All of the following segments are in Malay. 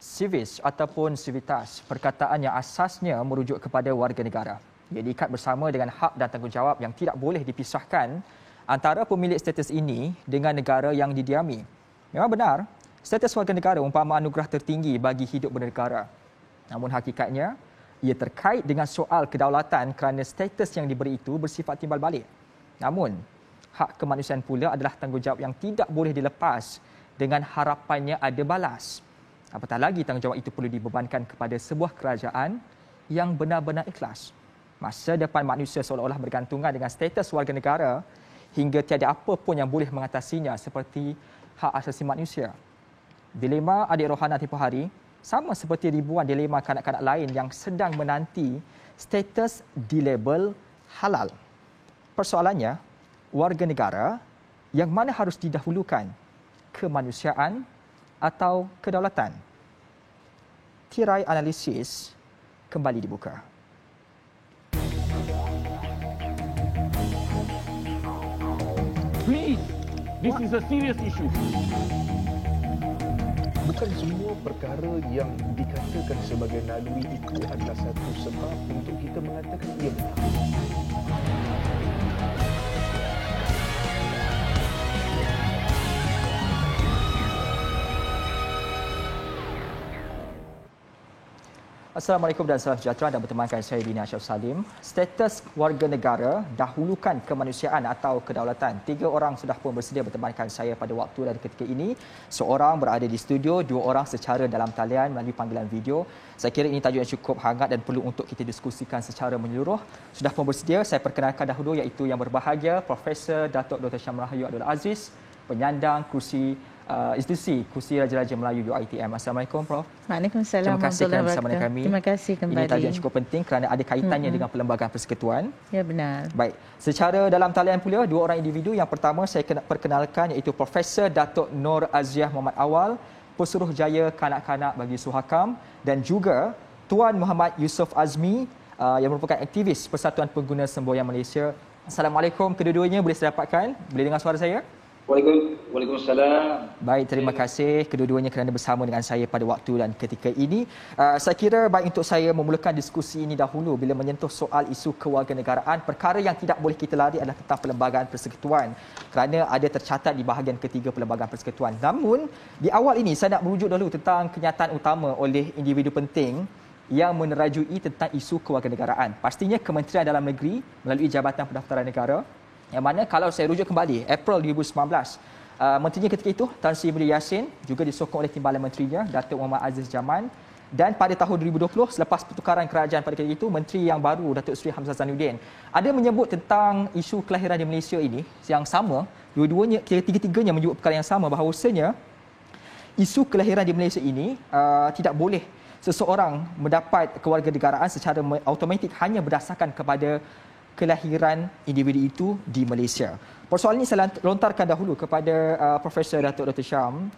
Civis ataupun civitas, perkataan yang asasnya merujuk kepada warga negara. Ia diikat bersama dengan hak dan tanggungjawab yang tidak boleh dipisahkan antara pemilik status ini dengan negara yang didiami. Memang benar, status warga negara umpama anugerah tertinggi bagi hidup bernegara. Namun hakikatnya, ia terkait dengan soal kedaulatan kerana status yang diberi itu bersifat timbal balik. Namun, hak kemanusiaan pula adalah tanggungjawab yang tidak boleh dilepas dengan harapannya ada balas. Apatah lagi tanggungjawab itu perlu dibebankan kepada sebuah kerajaan yang benar-benar ikhlas. Masa depan manusia seolah-olah bergantungan dengan status warga negara hingga tiada apa pun yang boleh mengatasinya seperti hak asasi manusia. Dilema adik Rohana tempoh hari sama seperti ribuan dilema kanak-kanak lain yang sedang menanti status dilabel halal. Persoalannya, warga negara yang mana harus didahulukan? Kemanusiaan atau kedaulatan? Tirai analisis kembali dibuka. Please, this is a serious issue. Bukan semua perkara yang dikatakan sebagai naluri itu adalah satu sebab untuk kita mengatakan ia benar. Assalamualaikum dan salam sejahtera, dan bertemankan saya Dini Ashraf Salim. Status warga negara, dahulukan kemanusiaan atau kedaulatan. 3 orang sudah pun bersedia bertemankan saya pada waktu dan ketika ini. Seorang berada di studio, 2 orang secara dalam talian melalui panggilan video. Saya kira ini tajuk yang cukup hangat dan perlu untuk kita diskusikan secara menyeluruh. Sudah pun bersedia, saya perkenalkan dahulu iaitu yang berbahagia Profesor Datuk Dr. Syam Rahayu Abdul Aziz, penyandang kursi institusi Kursi Raja-Raja Melayu UiTM. Assalamualaikum Prof. Waalaikumsalam. Terima kasih kerana bersama dengan kami. Terima kasih kembali. Ini tajuk yang cukup penting kerana ada kaitannya dengan Perlembagaan Persekutuan. Ya, benar. Baik, secara dalam talian pula 2 orang individu. Yang pertama saya perkenalkan iaitu Profesor Datuk Nur Aziah Muhammad Awal, Pesuruhjaya Kanak-kanak bagi Suhakam, dan juga Tuan Muhammad Yusof Azmi yang merupakan aktivis Persatuan Pengguna Semboyan Malaysia. Assalamualaikum kedua-duanya, boleh saya dapatkan? Boleh dengar suara saya? Waalaikumsalam. Baik, terima kasih kedua-duanya kerana bersama dengan saya pada waktu dan ketika ini. Saya kira baik untuk saya memulakan diskusi ini dahulu bila menyentuh soal isu kewarganegaraan. Perkara yang tidak boleh kita lari adalah tentang Perlembagaan Persekutuan kerana ada tercatat di bahagian ketiga Perlembagaan Persekutuan. Namun, di awal ini saya nak merujuk dahulu tentang kenyataan utama oleh individu penting yang menerajui tentang isu kewarganegaraan. Pastinya Kementerian Dalam Negeri melalui Jabatan Pendaftaran Negara, yang mana kalau saya rujuk kembali April 2019, menterinya ketika itu Tan Sri Muhyiddin Yassin juga disokong oleh timbalan menterinya Datuk Muhammad Aziz Jaman, dan pada tahun 2020 selepas pertukaran kerajaan pada ketika itu, menteri yang baru Datuk Seri Hamzah Zainuddin ada menyebut tentang isu kelahiran di Malaysia ini yang sama. Dua-duanya, tiga-tiganya menyebut perkara yang sama, bahawasanya isu kelahiran di Malaysia ini tidak boleh seseorang mendapat kewarganegaraan secara automatik hanya berdasarkan kepada kelahiran individu itu di Malaysia. Persoalan ini saya lontarkan dahulu kepada Profesor Datuk Dr. Syam.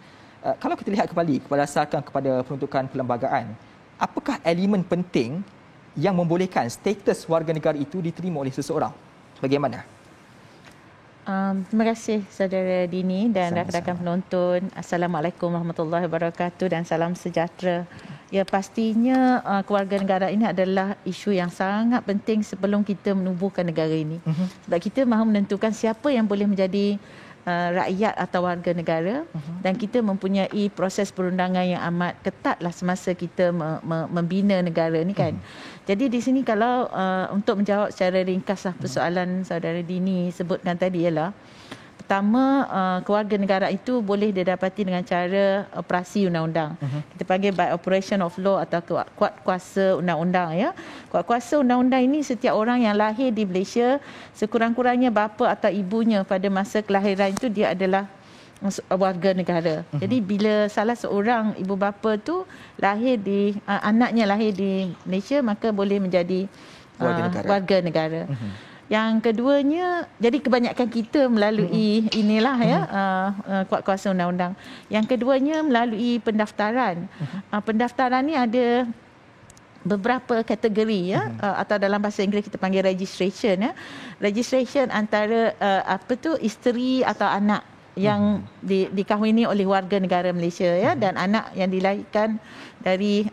Kalau kita lihat kembali berdasarkan kepada peruntukan perlembagaan, apakah elemen penting yang membolehkan status warga negara itu diterima oleh seseorang? Bagaimana? Terima kasih saudara Dini dan rakan-rakan penonton. Assalamualaikum warahmatullahi wabarakatuh dan salam sejahtera. Ya, pastinya kewarganegaraan ini adalah isu yang sangat penting sebelum kita menubuhkan negara ini. Sebab kita mahu menentukan siapa yang boleh menjadi rakyat atau warga negara, dan kita mempunyai proses perundangan yang amat ketatlah semasa kita membina negara ini kan. Jadi di sini kalau untuk menjawab secara ringkaslah persoalan saudara Dini sebutkan tadi ialah, pertama, kewarganegaraan itu boleh didapati dengan cara operasi undang-undang. Kita panggil by operation of law atau kuat kuasa undang-undang ya. Kuat kuasa undang-undang ini setiap orang yang lahir di Malaysia, sekurang-kurangnya bapa atau ibunya pada masa kelahiran itu dia adalah warga negara. Jadi bila salah seorang ibu bapa tu lahir di anaknya lahir di Malaysia, maka boleh menjadi warga negara. Yang keduanya, jadi kebanyakan kita melalui inilah ya, kuat kuasa undang-undang. Yang keduanya melalui pendaftaran. Pendaftaran ni ada beberapa kategori ya, atau dalam bahasa Inggeris kita panggil registration ya. Registration antara isteri atau anak yang dikahwini oleh warga negara Malaysia ya, dan anak yang dilahirkan dari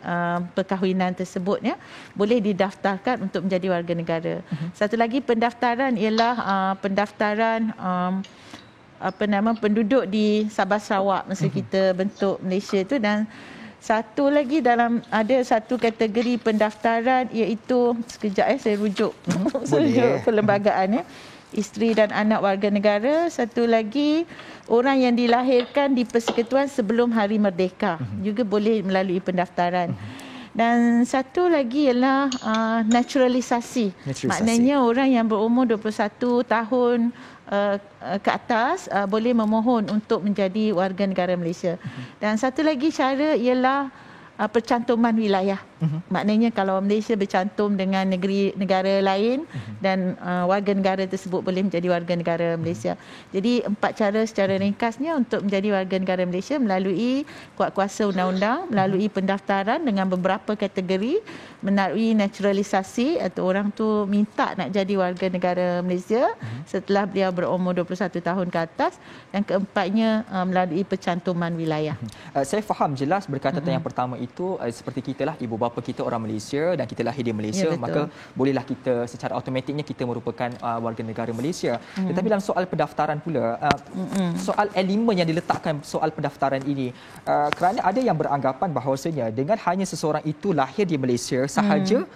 perkahwinan tersebut ya, boleh didaftarkan untuk menjadi warga negara. Satu lagi pendaftaran ialah pendaftaran penduduk di Sabah Sarawak masa kita bentuk Malaysia itu, dan satu lagi ada satu kategori pendaftaran iaitu saya rujuk perlembagaan ya, isteri dan anak warga negara. Satu lagi orang yang dilahirkan di persekutuan sebelum Hari Merdeka juga boleh melalui pendaftaran. Dan satu lagi ialah naturalisasi. Maknanya orang yang berumur 21 tahun ke atas boleh memohon untuk menjadi warga negara Malaysia. Dan satu lagi cara ialah percantuman wilayah. Maknanya kalau Malaysia bercantum dengan negara lain dan warga negara tersebut boleh menjadi warga negara Malaysia. Jadi 4 cara secara ringkasnya untuk menjadi warga negara Malaysia: melalui kuasa undang-undang, melalui pendaftaran dengan beberapa kategori, melalui naturalisasi atau orang tu minta nak jadi warga negara Malaysia setelah beliau berumur 21 tahun ke atas, dan keempatnya melalui percantuman wilayah. Saya faham jelas berkaitan yang pertama itu, seperti kita lah, ibu bapa kita orang Malaysia dan kita lahir di Malaysia, maka bolehlah kita secara automatiknya kita merupakan warga negara Malaysia. Tetapi dalam soal pendaftaran pula, soal elemen yang diletakkan soal pendaftaran ini, kerana ada yang beranggapan bahawasanya dengan hanya seseorang itu lahir di Malaysia sahaja,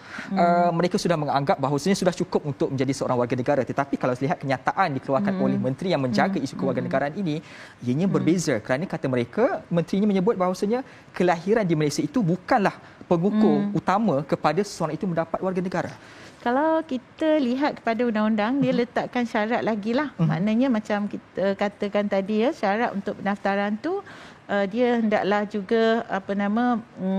mereka sudah menganggap bahawasanya sudah cukup untuk menjadi seorang warga negara. Tetapi kalau lihat kenyataan dikeluarkan oleh menteri yang menjaga isu kewarganegaraan ini, ianya berbeza, kerana kata mereka, menterinya menyebut bahawasanya kelahiran di Malaysia itu bukanlah pengukur utama kepada seseorang itu mendapat warga negara. Kalau kita lihat kepada undang-undang, dia letakkan syarat lagi lah. Maknanya macam kita katakan tadi ya, syarat untuk pendaftaran tu dia hendaklah juga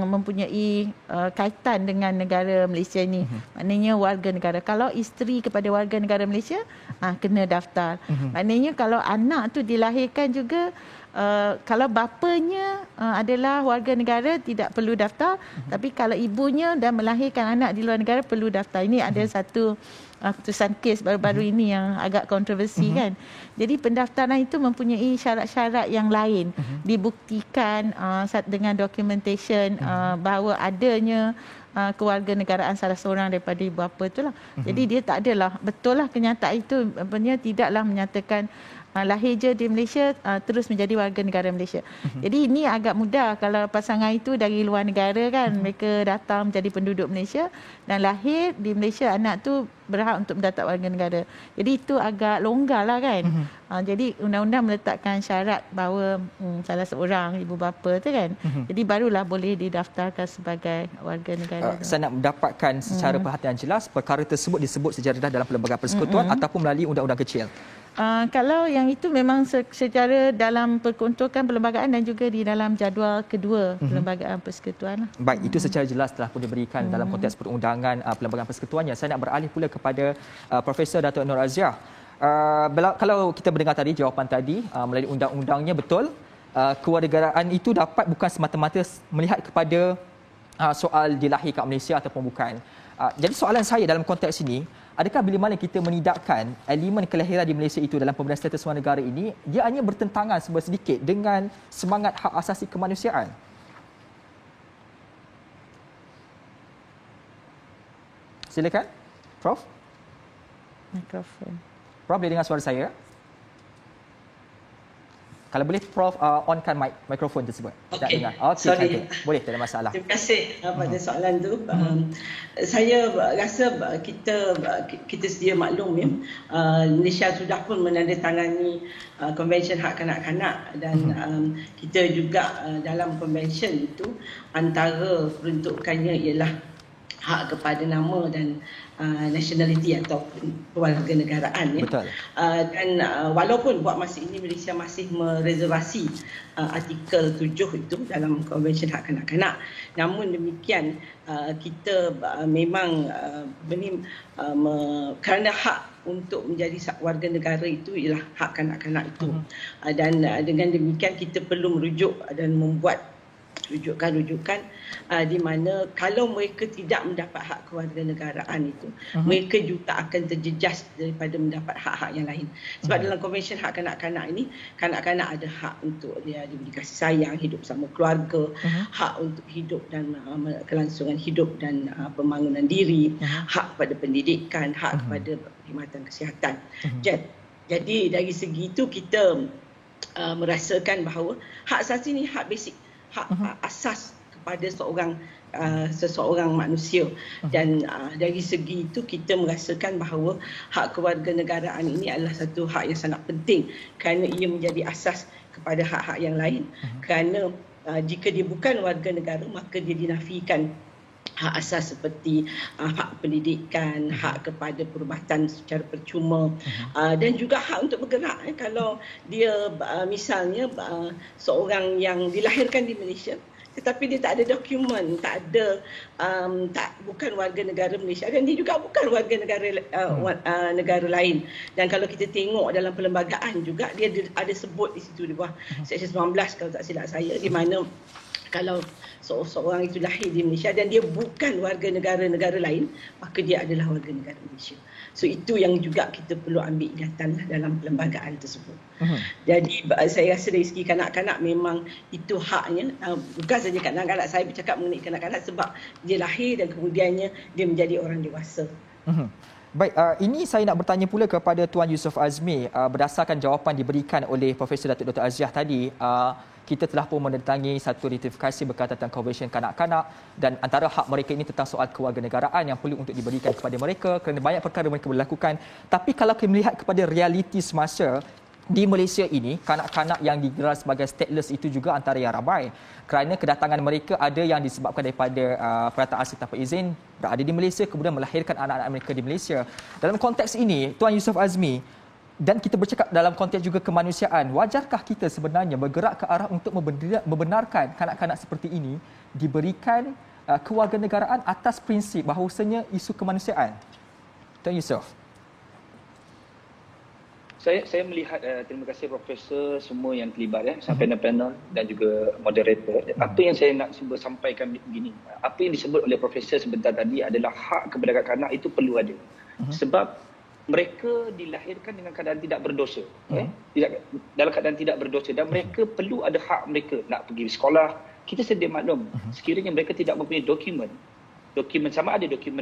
mempunyai kaitan dengan negara Malaysia ni. Maknanya warga negara. Kalau isteri kepada warga negara Malaysia, kena daftar. Maknanya kalau anak tu dilahirkan juga, kalau bapanya adalah warga negara tidak perlu daftar, tapi kalau ibunya dan melahirkan anak di luar negara perlu daftar. Ini ada satu keputusan kes baru-baru ini yang agak kontroversi kan. Jadi pendaftaran itu mempunyai syarat-syarat yang lain, dibuktikan dengan documentation bahawa adanya kewarganegaraan salah seorang daripada ibu bapa itulah. Jadi dia tak adalah, betul lah kenyataan itu tidaklah menyatakan lahir je di Malaysia terus menjadi warga negara Malaysia. Jadi ini agak mudah kalau pasangan itu dari luar negara kan, mereka datang menjadi penduduk Malaysia dan lahir di Malaysia, anak tu berhak untuk mendapat warga negara. Jadi itu agak longgar lah kan. Jadi undang-undang meletakkan syarat bahawa salah seorang ibu bapa tu kan, jadi barulah boleh didaftarkan sebagai warga negara. Saya nak mendapatkan secara perhatian jelas, perkara tersebut disebut secara dalam Perlembagaan Persekutuan ataupun melalui undang-undang kecil. Kalau yang itu memang secara dalam peruntukan perlembagaan dan juga di dalam jadual kedua Perlembagaan Persekutuan. Baik, itu secara jelas telah pun diberikan dalam konteks perundangan Perlembagaan Persekutuannya. Saya nak beralih pula kepada Profesor Dato' Nur Aziah. Kalau kita mendengar tadi jawapan tadi, melalui undang-undangnya betul, kewarganegaraan itu dapat bukan semata-mata melihat kepada soal dilahir kat Malaysia ataupun bukan. Jadi soalan saya dalam konteks ini, adakah bila mana kita menidakkan elemen kelahiran di Malaysia itu dalam pemberian status warga negara ini, dia hanya bertentangan sedikit dengan semangat hak asasi kemanusiaan? Silakan, Prof. Mikrofon. Prof, boleh dengar suara saya? Kalau boleh Prof onkan mikrofon tersebut. Tak dengar. Okey, cantik. Boleh, tak ada masalah. Terima kasih pada soalan tu. Saya rasa kita sedia maklum ya, Malaysia sudah pun menandatangani Konvensyen Hak Kanak-Kanak dan kita juga dalam konvensyen itu antara peruntukannya ialah hak kepada nama dan nationality atau kewarganegaraan ya. Betul. Dan walaupun buat masa ini Malaysia masih mereservasi artikel 7 itu dalam Konvensyen Hak Kanak-Kanak, namun demikian kita memang kerana hak untuk menjadi warga negara itu ialah hak kanak-kanak itu. Dan dengan demikian kita perlu merujuk dan membuat rujukan-rujukan di mana kalau mereka tidak mendapat hak kewarganegaraan itu, mereka juga akan terjejas daripada mendapat hak-hak yang lain. Sebab dalam Konvensyen Hak Kanak-Kanak ini, kanak-kanak ada hak untuk dia diberi kasih sayang, hidup bersama keluarga, hak untuk hidup dan kelangsungan hidup dan pembangunan diri, hak kepada pendidikan, hak kepada perkhidmatan kesihatan. Jadi dari segi itu kita merasakan bahawa hak asasi ni hak basic, hak asas kepada seseorang manusia, dan dari segi itu kita merasakan bahawa hak kewarganegaraan ini adalah satu hak yang sangat penting kerana ia menjadi asas kepada hak-hak yang lain. Kerana jika dia bukan warga negara, maka dia dinafikan hak asas seperti hak pendidikan, hak kepada perubatan secara percuma, dan juga hak untuk bergerak. Kalau dia misalnya seorang yang dilahirkan di Malaysia tetapi dia tak ada dokumen, bukan warga negara Malaysia, dan dia juga bukan warga negara lain. Dan kalau kita tengok dalam perlembagaan juga, dia ada sebut di situ di bawah Seksyen 19 kalau tak silap saya, di mana kalau seorang itu lahir di Malaysia dan dia bukan warga negara lain, maka dia adalah warga negara Malaysia. So itu yang juga kita perlu ambil ingatan dalam perlembagaan tersebut. Jadi saya rasa dari segi kanak-kanak memang itu haknya. Bukan saja kanak-kanak, saya bercakap mengenai kanak-kanak sebab dia lahir dan kemudiannya dia menjadi orang dewasa. Baik, ini saya nak bertanya pula kepada Tuan Yusof Azmi. Berdasarkan jawapan diberikan oleh Profesor Datuk Dr. Aziah tadi, kita telah pun menentangi satu ratifikasi berkaitan tentang Konvensyen Kanak-Kanak, dan antara hak mereka ini tentang soal kewarganegaraan yang perlu untuk diberikan kepada mereka kerana banyak perkara mereka boleh lakukan. Tapi kalau kita melihat kepada realiti semasa di Malaysia ini, kanak-kanak yang digelar sebagai stateless itu juga antara yang ramai kerana kedatangan mereka ada yang disebabkan daripada perataan asing tanpa izin berada di Malaysia, kemudian melahirkan anak-anak mereka di Malaysia. Dalam konteks ini, Tuan Yusof Azmi, dan kita bercakap dalam konteks juga kemanusiaan, wajarkah kita sebenarnya bergerak ke arah untuk membenarkan kanak-kanak seperti ini diberikan kewarganegaraan atas prinsip bahawasanya isu kemanusiaan? Tuan Yusof. Saya melihat, terima kasih Profesor semua yang terlibat sampai panel dan juga moderator. Apa yang saya nak cuba sampaikan begini, apa yang disebut oleh Profesor sebentar tadi adalah hak kepada kanak-kanak itu perlu ada. Sebab mereka dilahirkan dengan keadaan tidak berdosa, dalam keadaan tidak berdosa, dan mereka perlu ada hak mereka nak pergi sekolah. Kita sedia maklum, sekiranya mereka tidak mempunyai dokumen sama ada dokumen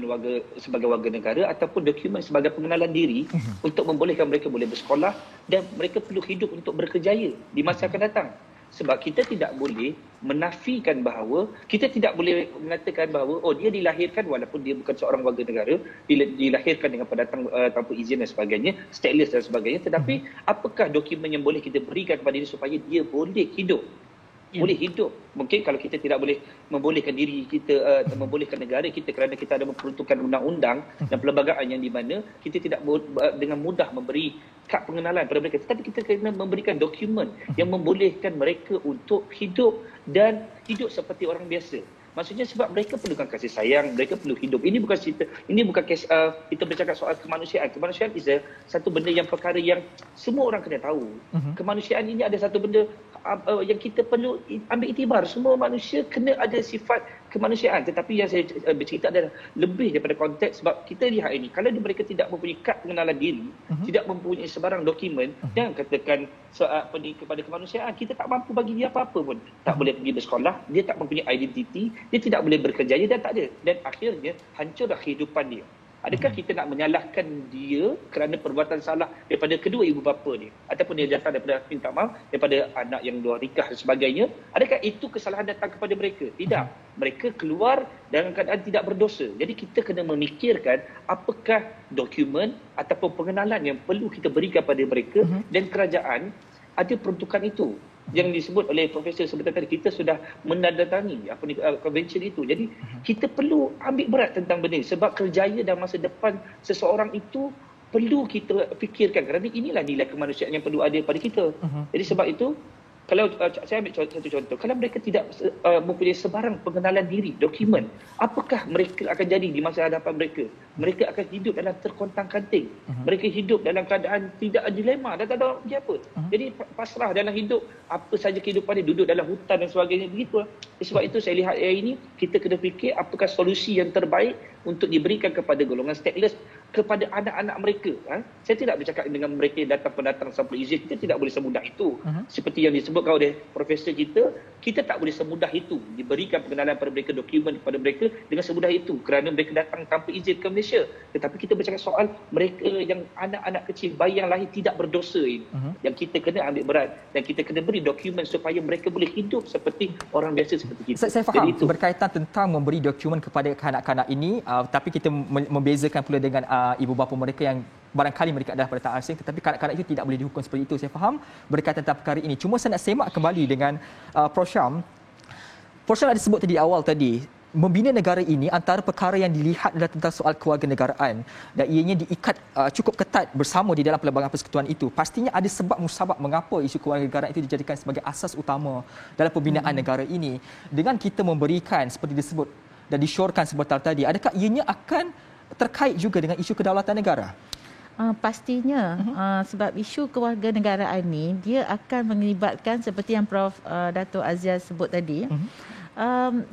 sebagai warga negara ataupun dokumen sebagai pengenalan diri untuk membolehkan mereka boleh bersekolah, dan mereka perlu hidup untuk berkerjaya di masa akan datang. Sebab kita tidak boleh menafikan bahawa, kita tidak boleh mengatakan bahawa dia dilahirkan walaupun dia bukan seorang warga negara, dilahirkan dengan pendatang tanpa izin dan sebagainya, stateless dan sebagainya, tetapi apakah dokumen yang boleh kita berikan kepada dia supaya dia boleh hidup? Boleh hidup. Mungkin kalau kita tidak boleh membolehkan diri kita, membolehkan negara kita kerana kita ada memperuntukkan undang-undang dan perlembagaan yang di mana kita tidak dengan mudah memberi kad pengenalan kepada mereka, tetapi kita kena memberikan dokumen yang membolehkan mereka untuk hidup dan hidup seperti orang biasa. Maksudnya sebab mereka perlukan kasih sayang, mereka perlu hidup. Ini bukan cerita, ini bukan kes, kita bercakap soal kemanusiaan. Kemanusiaan is satu benda yang perkara yang semua orang kena tahu. Kemanusiaan ini ada satu benda yang kita perlu ambil iktibar. Semua manusia kena ada sifat kemanusiaan. Tetapi yang saya bercerita adalah lebih daripada konteks, sebab kita lihat ini, kalau mereka tidak mempunyai kad pengenalan diri, tidak mempunyai sebarang dokumen, dan katakan kepada kemanusiaan, kita tak mampu bagi dia apa-apa pun. Tak boleh pergi bersekolah, dia tak mempunyai identiti, dia tidak boleh berkerjaya dan tak ada. Dan akhirnya hancurlah kehidupan dia. Adakah kita nak menyalahkan dia kerana perbuatan salah daripada kedua ibu bapa dia, ataupun dia datang daripada, minta maaf, daripada anak yang luar nikah dan sebagainya? Adakah itu kesalahan datang kepada mereka? Tidak. Mereka keluar dalam keadaan tidak berdosa. Jadi kita kena memikirkan apakah dokumen ataupun pengenalan yang perlu kita berikan pada mereka, dan kerajaan ada peruntukan itu. Yang disebut oleh Profesor sebentar tadi, kita sudah menandatangani konvensyen itu. Jadi kita perlu ambil berat tentang benda ini, sebab kerjaya dan masa depan seseorang itu perlu kita fikirkan, kerana inilah nilai kemanusiaan yang perlu ada pada kita. Jadi sebab itu Kalau saya ambil satu contoh, kalau mereka tidak mempunyai sebarang pengenalan diri, dokumen, apakah mereka akan jadi di masa hadapan mereka? Mereka akan hidup dalam terkontang-kanting. Mereka hidup dalam keadaan tidak ada dilema dan tak ada dia apa. Jadi pasrah dalam hidup, apa saja kehidupan dia, duduk dalam hutan dan sebagainya, begitu. Sebab itu saya lihat hari ini kita kena fikir apakah solusi yang terbaik untuk diberikan kepada golongan stateless, kepada anak-anak mereka. Saya tidak bercakap dengan mereka yang datang-pendatang sampai izin, kita tidak boleh semudah itu. Seperti yang disebutkan oleh Profesor kita tak boleh semudah itu diberikan pengenalan pada mereka, dokumen kepada mereka dengan semudah itu kerana mereka datang tanpa izin ke Malaysia. Tetapi kita bercakap soal mereka yang anak-anak kecil, bayi yang lahir tidak berdosa ini, yang kita kena ambil berat dan kita kena beri dokumen supaya mereka boleh hidup seperti orang biasa seperti kita. Saya faham berkaitan tentang memberi dokumen kepada kanak-kanak ini, tapi kita membezakan pula dengan ibu bapa mereka yang barangkali mereka adalah pendatang asing, tetapi kanak-kanak itu tidak boleh dihukum seperti itu. Saya faham berkaitan tentang perkara ini. Cuma saya nak semak kembali dengan Prof Syam. Prof Syam ada sebut tadi awal tadi, membina negara ini antara perkara yang dilihat adalah tentang soal kewarganegaraan dan ianya diikat cukup ketat bersama di dalam Perlembagaan Persekutuan itu. Pastinya ada sebab musabab mengapa isu kewarganegaraan itu dijadikan sebagai asas utama dalam pembinaan negara ini. Dengan kita memberikan seperti disebut dan disyorkan sebentar tadi, adakah ianya akan terkait juga dengan isu kedaulatan negara? Pastinya, sebab isu kewarganegaraan ini dia akan melibatkan seperti yang Prof Dato' Azia sebut tadi.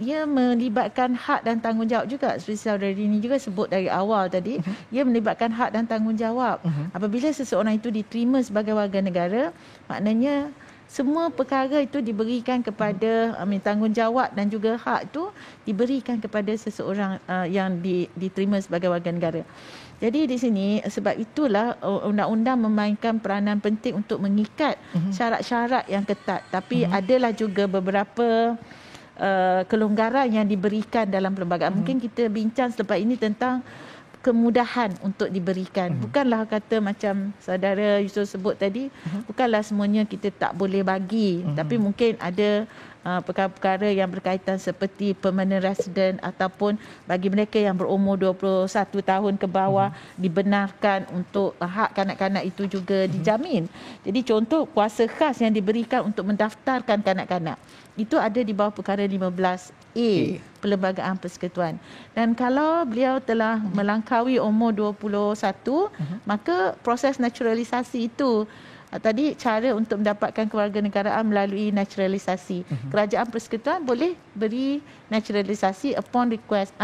Ia melibatkan hak dan tanggungjawab juga, seperti saudara Dini juga sebut dari awal tadi. Ia melibatkan hak dan tanggungjawab. Apabila seseorang itu diterima sebagai warga negara, maknanya semua perkara itu diberikan kepada tanggungjawab dan juga hak itu diberikan kepada seseorang yang diterima sebagai warga negara. Jadi di sini sebab itulah undang-undang memainkan peranan penting untuk mengikat syarat-syarat yang ketat. Tapi adalah juga beberapa kelonggaran yang diberikan dalam perlembagaan. Mungkin kita bincang selepas ini tentang kemudahan untuk diberikan. Bukanlah kata macam saudara Yusof sebut tadi, bukanlah semuanya kita tak boleh bagi, tapi mungkin ada perkara-perkara yang berkaitan seperti permanent resident ataupun bagi mereka yang berumur 21 tahun ke bawah dibenarkan untuk hak kanak-kanak itu juga dijamin. Jadi contoh kuasa khas yang diberikan untuk mendaftarkan kanak-kanak itu ada di bawah perkara 15A Perlembagaan Persekutuan. Dan kalau beliau telah melangkaui umur 21, maka proses naturalisasi itu tadi cara untuk mendapatkan kewarganegaraan melalui naturalisasi. Kerajaan Persekutuan boleh beri naturalisasi upon request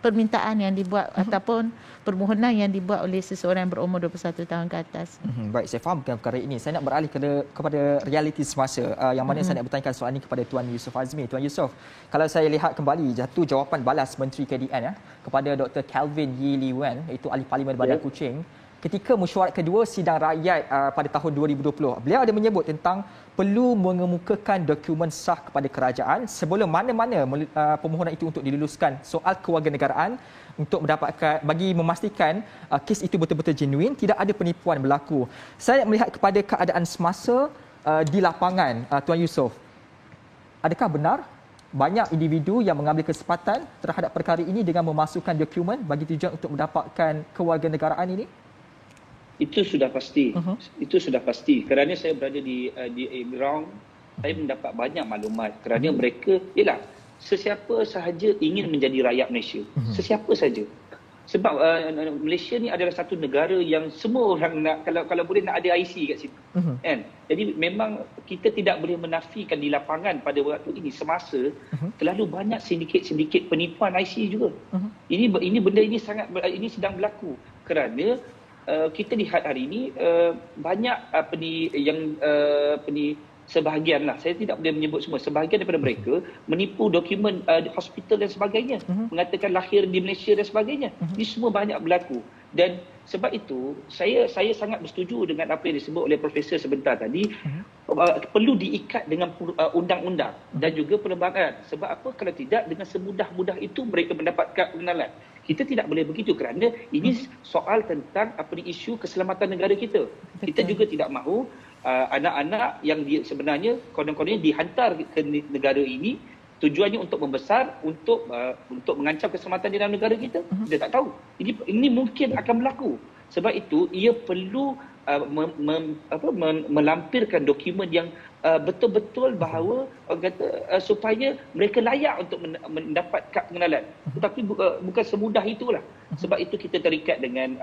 permintaan yang dibuat ataupun permohonan yang dibuat oleh seseorang yang berumur 21 tahun ke atas. Baik, saya faham perkara ini. Saya nak beralih kepada realiti semasa yang mana saya nak bertanyakan soalan ini kepada Tuan Yusof Azmi. Tuan Yusof, kalau saya lihat kembali jatuh jawapan balas Menteri KDN kepada Dr. Kelvin Yee Lee Wen, iaitu Ahli Parlimen Bandar Kuching, ketika mesyuarat kedua sidang rakyat pada tahun 2020, beliau ada menyebut tentang perlu mengemukakan dokumen sah kepada kerajaan sebelum mana-mana permohonan itu untuk diluluskan soal kewarganegaraan untuk mendapatkan bagi memastikan kes itu betul-betul genuine, tidak ada penipuan berlaku. Saya melihat kepada keadaan semasa di lapangan, Tuan Yusof, adakah benar banyak individu yang mengambil kesempatan terhadap perkara ini dengan memasukkan dokumen bagi tujuan untuk mendapatkan kewarganegaraan ini? Itu sudah pasti. Itu sudah pasti. Kerana saya berada di ground, saya mendapat banyak maklumat. Kerana mereka, ialah sesiapa sahaja ingin menjadi rakyat Malaysia. Sesiapa sahaja. Sebab Malaysia ni adalah satu negara yang semua orang nak, kalau boleh nak ada IC kat situ. Kan? Jadi memang kita tidak boleh menafikan di lapangan pada waktu ini semasa terlalu banyak sindiket-sindiket penipuan IC juga. Ini benda ini sedang berlaku. Kerana kita lihat hari ini banyak sebahagian lah, saya tidak boleh menyebut semua, sebahagian daripada mereka menipu dokumen hospital dan sebagainya, mengatakan lahir di Malaysia dan sebagainya. Ini semua banyak berlaku. Dan sebab itu saya sangat bersetuju dengan apa yang disebut oleh Profesor sebentar tadi, perlu diikat dengan undang-undang dan juga perlembagaan. Sebab apa? Kalau tidak, dengan semudah-mudah itu mereka mendapatkan pengenalan. Kita tidak boleh begitu kerana ini soal tentang isu keselamatan negara kita. Kita juga tidak mahu anak-anak yang sebenarnya konon-kononnya dihantar ke negara ini tujuannya untuk membesar, untuk mengancam keselamatan di dalam negara kita. Kita tak tahu. Ini mungkin akan berlaku. Sebab itu ia perlu melampirkan dokumen yang betul-betul bahawa orang kata supaya mereka layak untuk mendapat kad pengenalan. Tetapi bukan semudah itulah. Sebab itu kita terikat dengan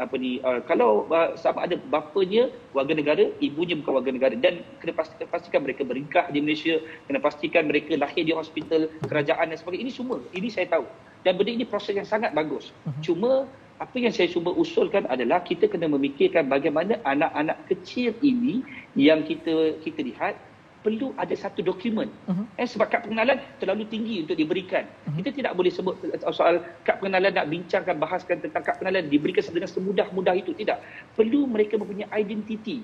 kalau sama ada bapanya warga negara, ibunya bukan warga negara, dan kena pastikan mereka bernikah di Malaysia, kena pastikan mereka lahir di hospital kerajaan dan sebagainya. Ini semua, ini saya tahu. Dan benda ini proses yang sangat bagus. Cuma apa yang saya cuba usulkan adalah kita kena memikirkan bagaimana anak-anak kecil ini yang kita lihat perlu ada satu dokumen. Sebab kad pengenalan terlalu tinggi untuk diberikan. Kita tidak boleh sebut soal kad pengenalan, nak bincangkan, bahaskan tentang kad pengenalan diberikan dengan semudah-mudah itu. Tidak. Perlu mereka mempunyai identiti.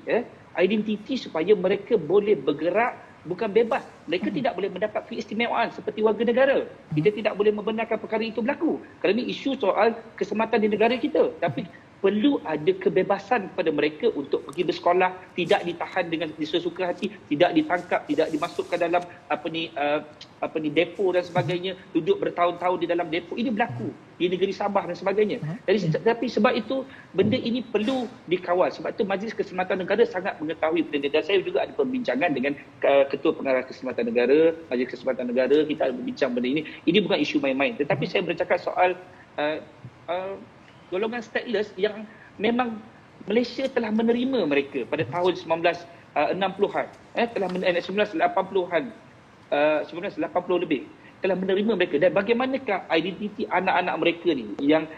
Identiti supaya mereka boleh bergerak, bukan bebas. Mereka tidak boleh mendapat keistimewaan seperti warga negara. Kita tidak boleh membenarkan perkara itu berlaku. Kerana isu soal keselamatan di negara kita. Tapi perlu ada kebebasan kepada mereka untuk pergi bersekolah, tidak ditahan dengan sesuka hati, tidak ditangkap, tidak dimasukkan dalam depo dan sebagainya, duduk bertahun-tahun di dalam depo. Ini berlaku di negeri Sabah dan sebagainya. Tapi sebab itu benda ini perlu dikawal. Sebab itu Majlis Keselamatan Negara sangat mengetahui benda. Dan saya juga ada perbincangan dengan Ketua Pengarah Keselamatan Negara, Majlis Keselamatan Negara, kita ada berbincang benda ini. Ini bukan isu main-main. Tetapi saya bercakap soal golongan stateless yang memang Malaysia telah menerima mereka pada tahun 1960-an, telah 1980-an, 1980 lebih telah menerima mereka. Dan bagaimanakah identiti anak-anak mereka ni yang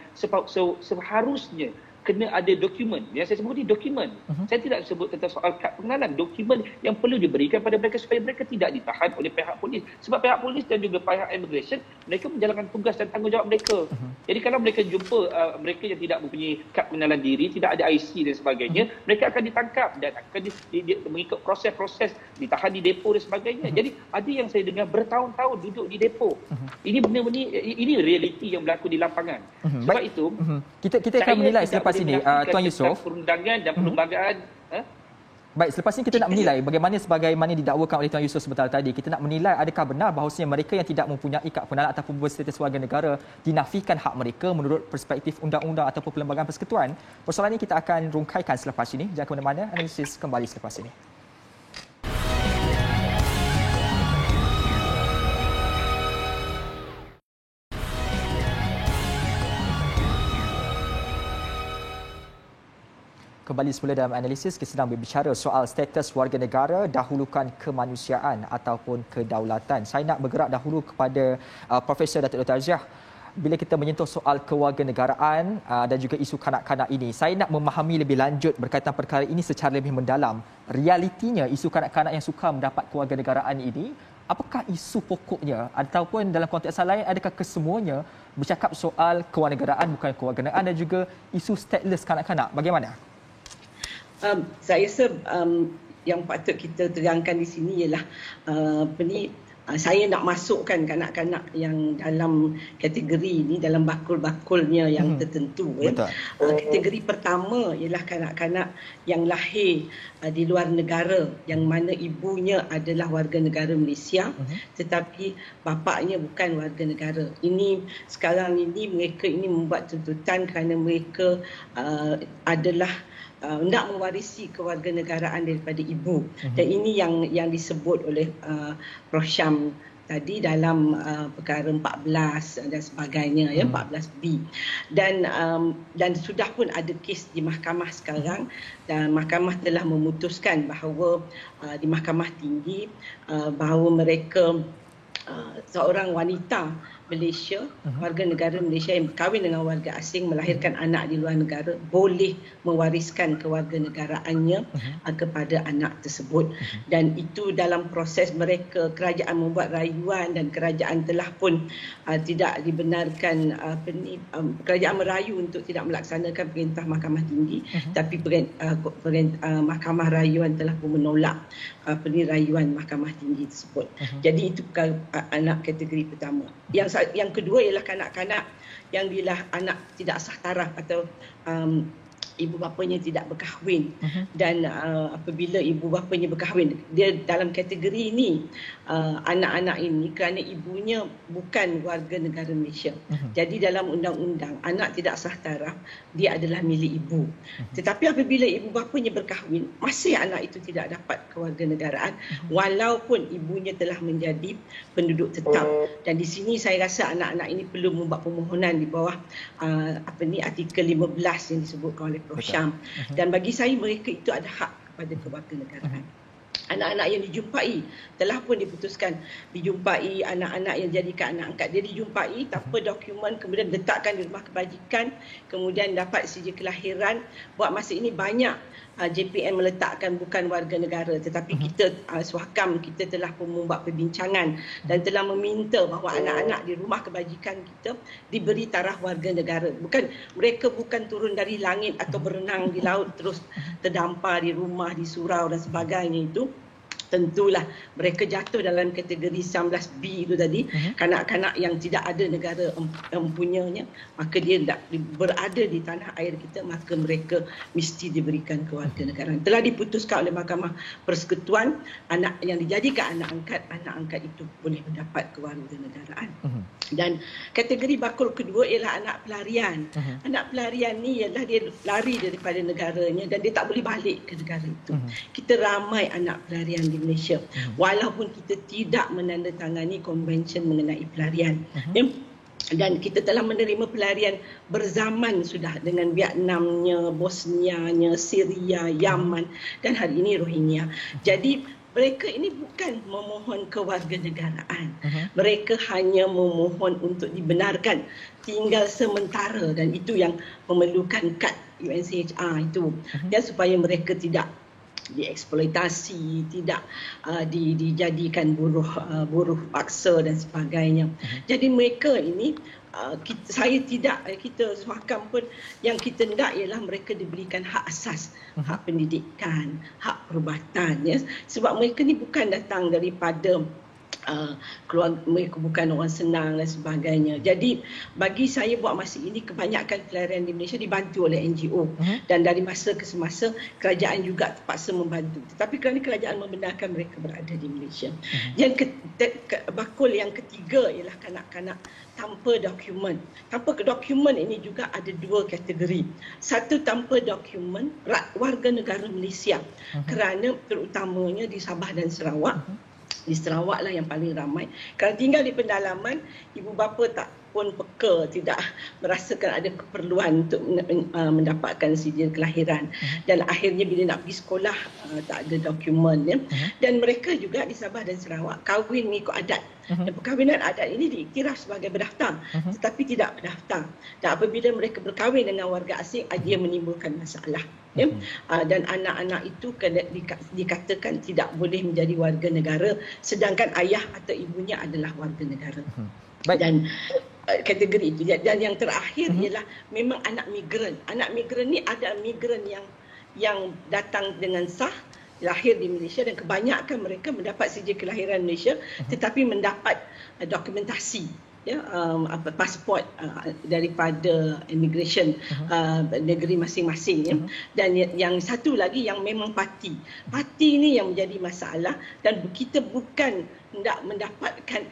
seharusnya kena ada dokumen. Yang saya sebut ni dokumen. Saya tidak sebut tentang soal kad pengenalan. Dokumen yang perlu diberikan pada mereka supaya mereka tidak ditahan oleh pihak polis. Sebab pihak polis dan juga pihak immigration, mereka menjalankan tugas dan tanggungjawab mereka. Jadi kalau mereka jumpa mereka yang tidak mempunyai kad pengenalan diri, tidak ada IC dan sebagainya, mereka akan ditangkap dan akan mengikut proses-proses, ditahan di depo dan sebagainya. Jadi ada yang saya dengar bertahun-tahun duduk di depo. Ini benar-benar, ini realiti yang berlaku di lapangan. Sebab itu, kita akan menilai selepas ini, Tuan Yusof. Perundangan dan perlembagaan. Baik, selepas ini kita nak menilai sebagaimana didakwakan oleh Tuan Yusof sebentar tadi. Kita nak menilai adakah benar bahawasanya mereka yang tidak mempunyai kad pengenalan ataupun berstatus warga negara dinafikan hak mereka menurut perspektif undang-undang ataupun Perlembagaan Persekutuan. Persoalan ini kita akan rungkaikan selepas ini. Jangan ke mana-mana, analisis kembali selepas ini. Kembali semula dalam analisis, kita sedang berbicara soal status warga negara, dahulukan kemanusiaan ataupun kedaulatan. Saya nak bergerak dahulu kepada Profesor Datuk Dr. Aziah. Bila kita menyentuh soal kewarganegaraan dan juga isu kanak-kanak ini, saya nak memahami lebih lanjut berkaitan perkara ini secara lebih mendalam. Realitinya, isu kanak-kanak yang suka mendapat kewarganegaraan ini, apakah isu pokoknya ataupun dalam konteks lain, adakah kesemuanya bercakap soal kewarganegaraan bukan kewarganegaraan dan juga isu stateless kanak-kanak? Bagaimana? Saya rasa yang patut kita terangkan di sini ialah saya nak masukkan kanak-kanak yang dalam kategori ini, dalam bakul-bakulnya yang tertentu. Kategori pertama ialah kanak-kanak yang lahir di luar negara, yang mana ibunya adalah warga negara Malaysia, tetapi bapaknya bukan warga negara. Ini sekarang ini mereka ini membuat tuntutan kerana mereka adalah nak mewarisi kewarganegaraan daripada ibu. Dan ini yang disebut oleh Prof. Syam tadi dalam perkara 14 dan sebagainya, 14B. Dan sudah pun ada kes di mahkamah sekarang, dan mahkamah telah memutuskan bahawa di mahkamah tinggi bahawa mereka seorang wanita Malaysia, warga negara Malaysia yang berkahwin dengan warga asing, melahirkan anak di luar negara, boleh mewariskan kewarganegaraannya kepada anak tersebut. Dan itu dalam proses mereka, kerajaan membuat rayuan dan kerajaan telah pun tidak dibenarkan, kerajaan merayu untuk tidak melaksanakan perintah mahkamah tinggi, tapi mahkamah rayuan telah pun menolak rayuan mahkamah tinggi tersebut. Jadi itu anak kategori pertama. Yang kedua ialah kanak-kanak yang anak tidak sah taraf atau ibu bapanya tidak berkahwin dan apabila ibu bapanya berkahwin, dia dalam kategori ini anak-anak ini kerana ibunya bukan warga negara Malaysia. Jadi dalam undang-undang anak tidak sah taraf dia adalah milik ibu. Tetapi apabila ibu bapanya berkahwin, masih anak itu tidak dapat kewarganegaraan walaupun ibunya telah menjadi penduduk tetap. Dan di sini saya rasa anak-anak ini perlu membuat permohonan di bawah artikel 15 yang disebutkan oleh Prof. Syam. Dan bagi saya mereka itu ada hak kepada kewarganegaraan. Anak-anak yang dijumpai telah pun diputuskan dijumpai anak-anak yang jadikan anak angkat dia dijumpai tanpa dokumen, kemudian letakkan di rumah kebajikan, kemudian dapat sijil kelahiran. Buat masa ini banyak JPN meletakkan bukan warga negara, tetapi kita Suhakam kita telah pun membuat perbincangan dan telah meminta bahawa anak-anak di rumah kebajikan kita diberi taraf warga negara. Mereka bukan turun dari langit atau berenang di laut terus terdampar di rumah, di surau dan sebagainya itu. Tentulah mereka jatuh dalam kategori 19B itu tadi, kanak-kanak yang tidak ada negara mempunyanya, maka dia berada di tanah air kita, maka mereka mesti diberikan kewarganegaraan. Telah diputuskan oleh Mahkamah Persekutuan, anak yang dijadikan anak angkat itu boleh mendapat kewarganegaraan. Dan kategori bakul kedua ialah anak pelarian. Anak pelarian ni ialah dia lari daripada negaranya dan dia tak boleh balik ke negara itu. Kita ramai anak pelarian di Malaysia walaupun kita tidak menandatangani konvensyen mengenai pelarian. Dan kita telah menerima pelarian berzaman sudah dengan Vietnamnya, Bosnianya, Syria, Yaman dan hari ini Rohingya. Jadi mereka ini bukan memohon kewarganegaraan. Mereka hanya memohon untuk dibenarkan tinggal sementara dan itu yang memerlukan kad UNCHR itu. Dan supaya mereka tidak dieksploitasi, tidak dijadikan buruh paksa dan sebagainya. Jadi mereka ini kita Suhakam pun yang kita nak ialah mereka diberikan hak asas, hak pendidikan, hak perubatan, ya. Sebab mereka ni bukan datang daripada keluarga, mereka bukan orang senang dan sebagainya. Jadi bagi saya buat masa ini kebanyakan pelarian di Malaysia dibantu oleh NGO dan dari masa ke semasa kerajaan juga terpaksa membantu. Tetapi kerana kerajaan membenarkan mereka berada di Malaysia. Yang bakul yang ketiga ialah kanak-kanak tanpa dokumen. Tanpa dokumen ini juga ada dua kategori. Satu tanpa dokumen warga negara Malaysia kerana terutamanya di Sabah dan Sarawak. Di Sarawak lah yang paling ramai. Kalau tinggal di pedalaman, ibu bapa tak pun peka, tidak merasakan ada keperluan untuk mendapatkan sijil kelahiran. Dan akhirnya bila nak pergi sekolah, tak ada dokumen. Ya. Dan mereka juga di Sabah dan Sarawak kahwin mengikut adat. Dan perkahwinan adat ini diiktiraf sebagai berdaftar, tetapi tidak berdaftar. Dan apabila mereka berkahwin dengan warga asing, dia menimbulkan masalah. Ya? Dan anak-anak itu dikatakan tidak boleh menjadi warga negara, sedangkan ayah atau ibunya adalah warga negara. Dan kategori itu. Dan yang terakhir ialah memang anak migran. Anak migran ni ada migran yang datang dengan sah, lahir di Malaysia dan kebanyakan mereka mendapat sijil kelahiran Malaysia tetapi mendapat dokumentasi, ya, pasport daripada immigration negeri masing-masing, ya. Dan yang satu lagi yang memang parti ni yang menjadi masalah dan kita bukan hendak mendapatkan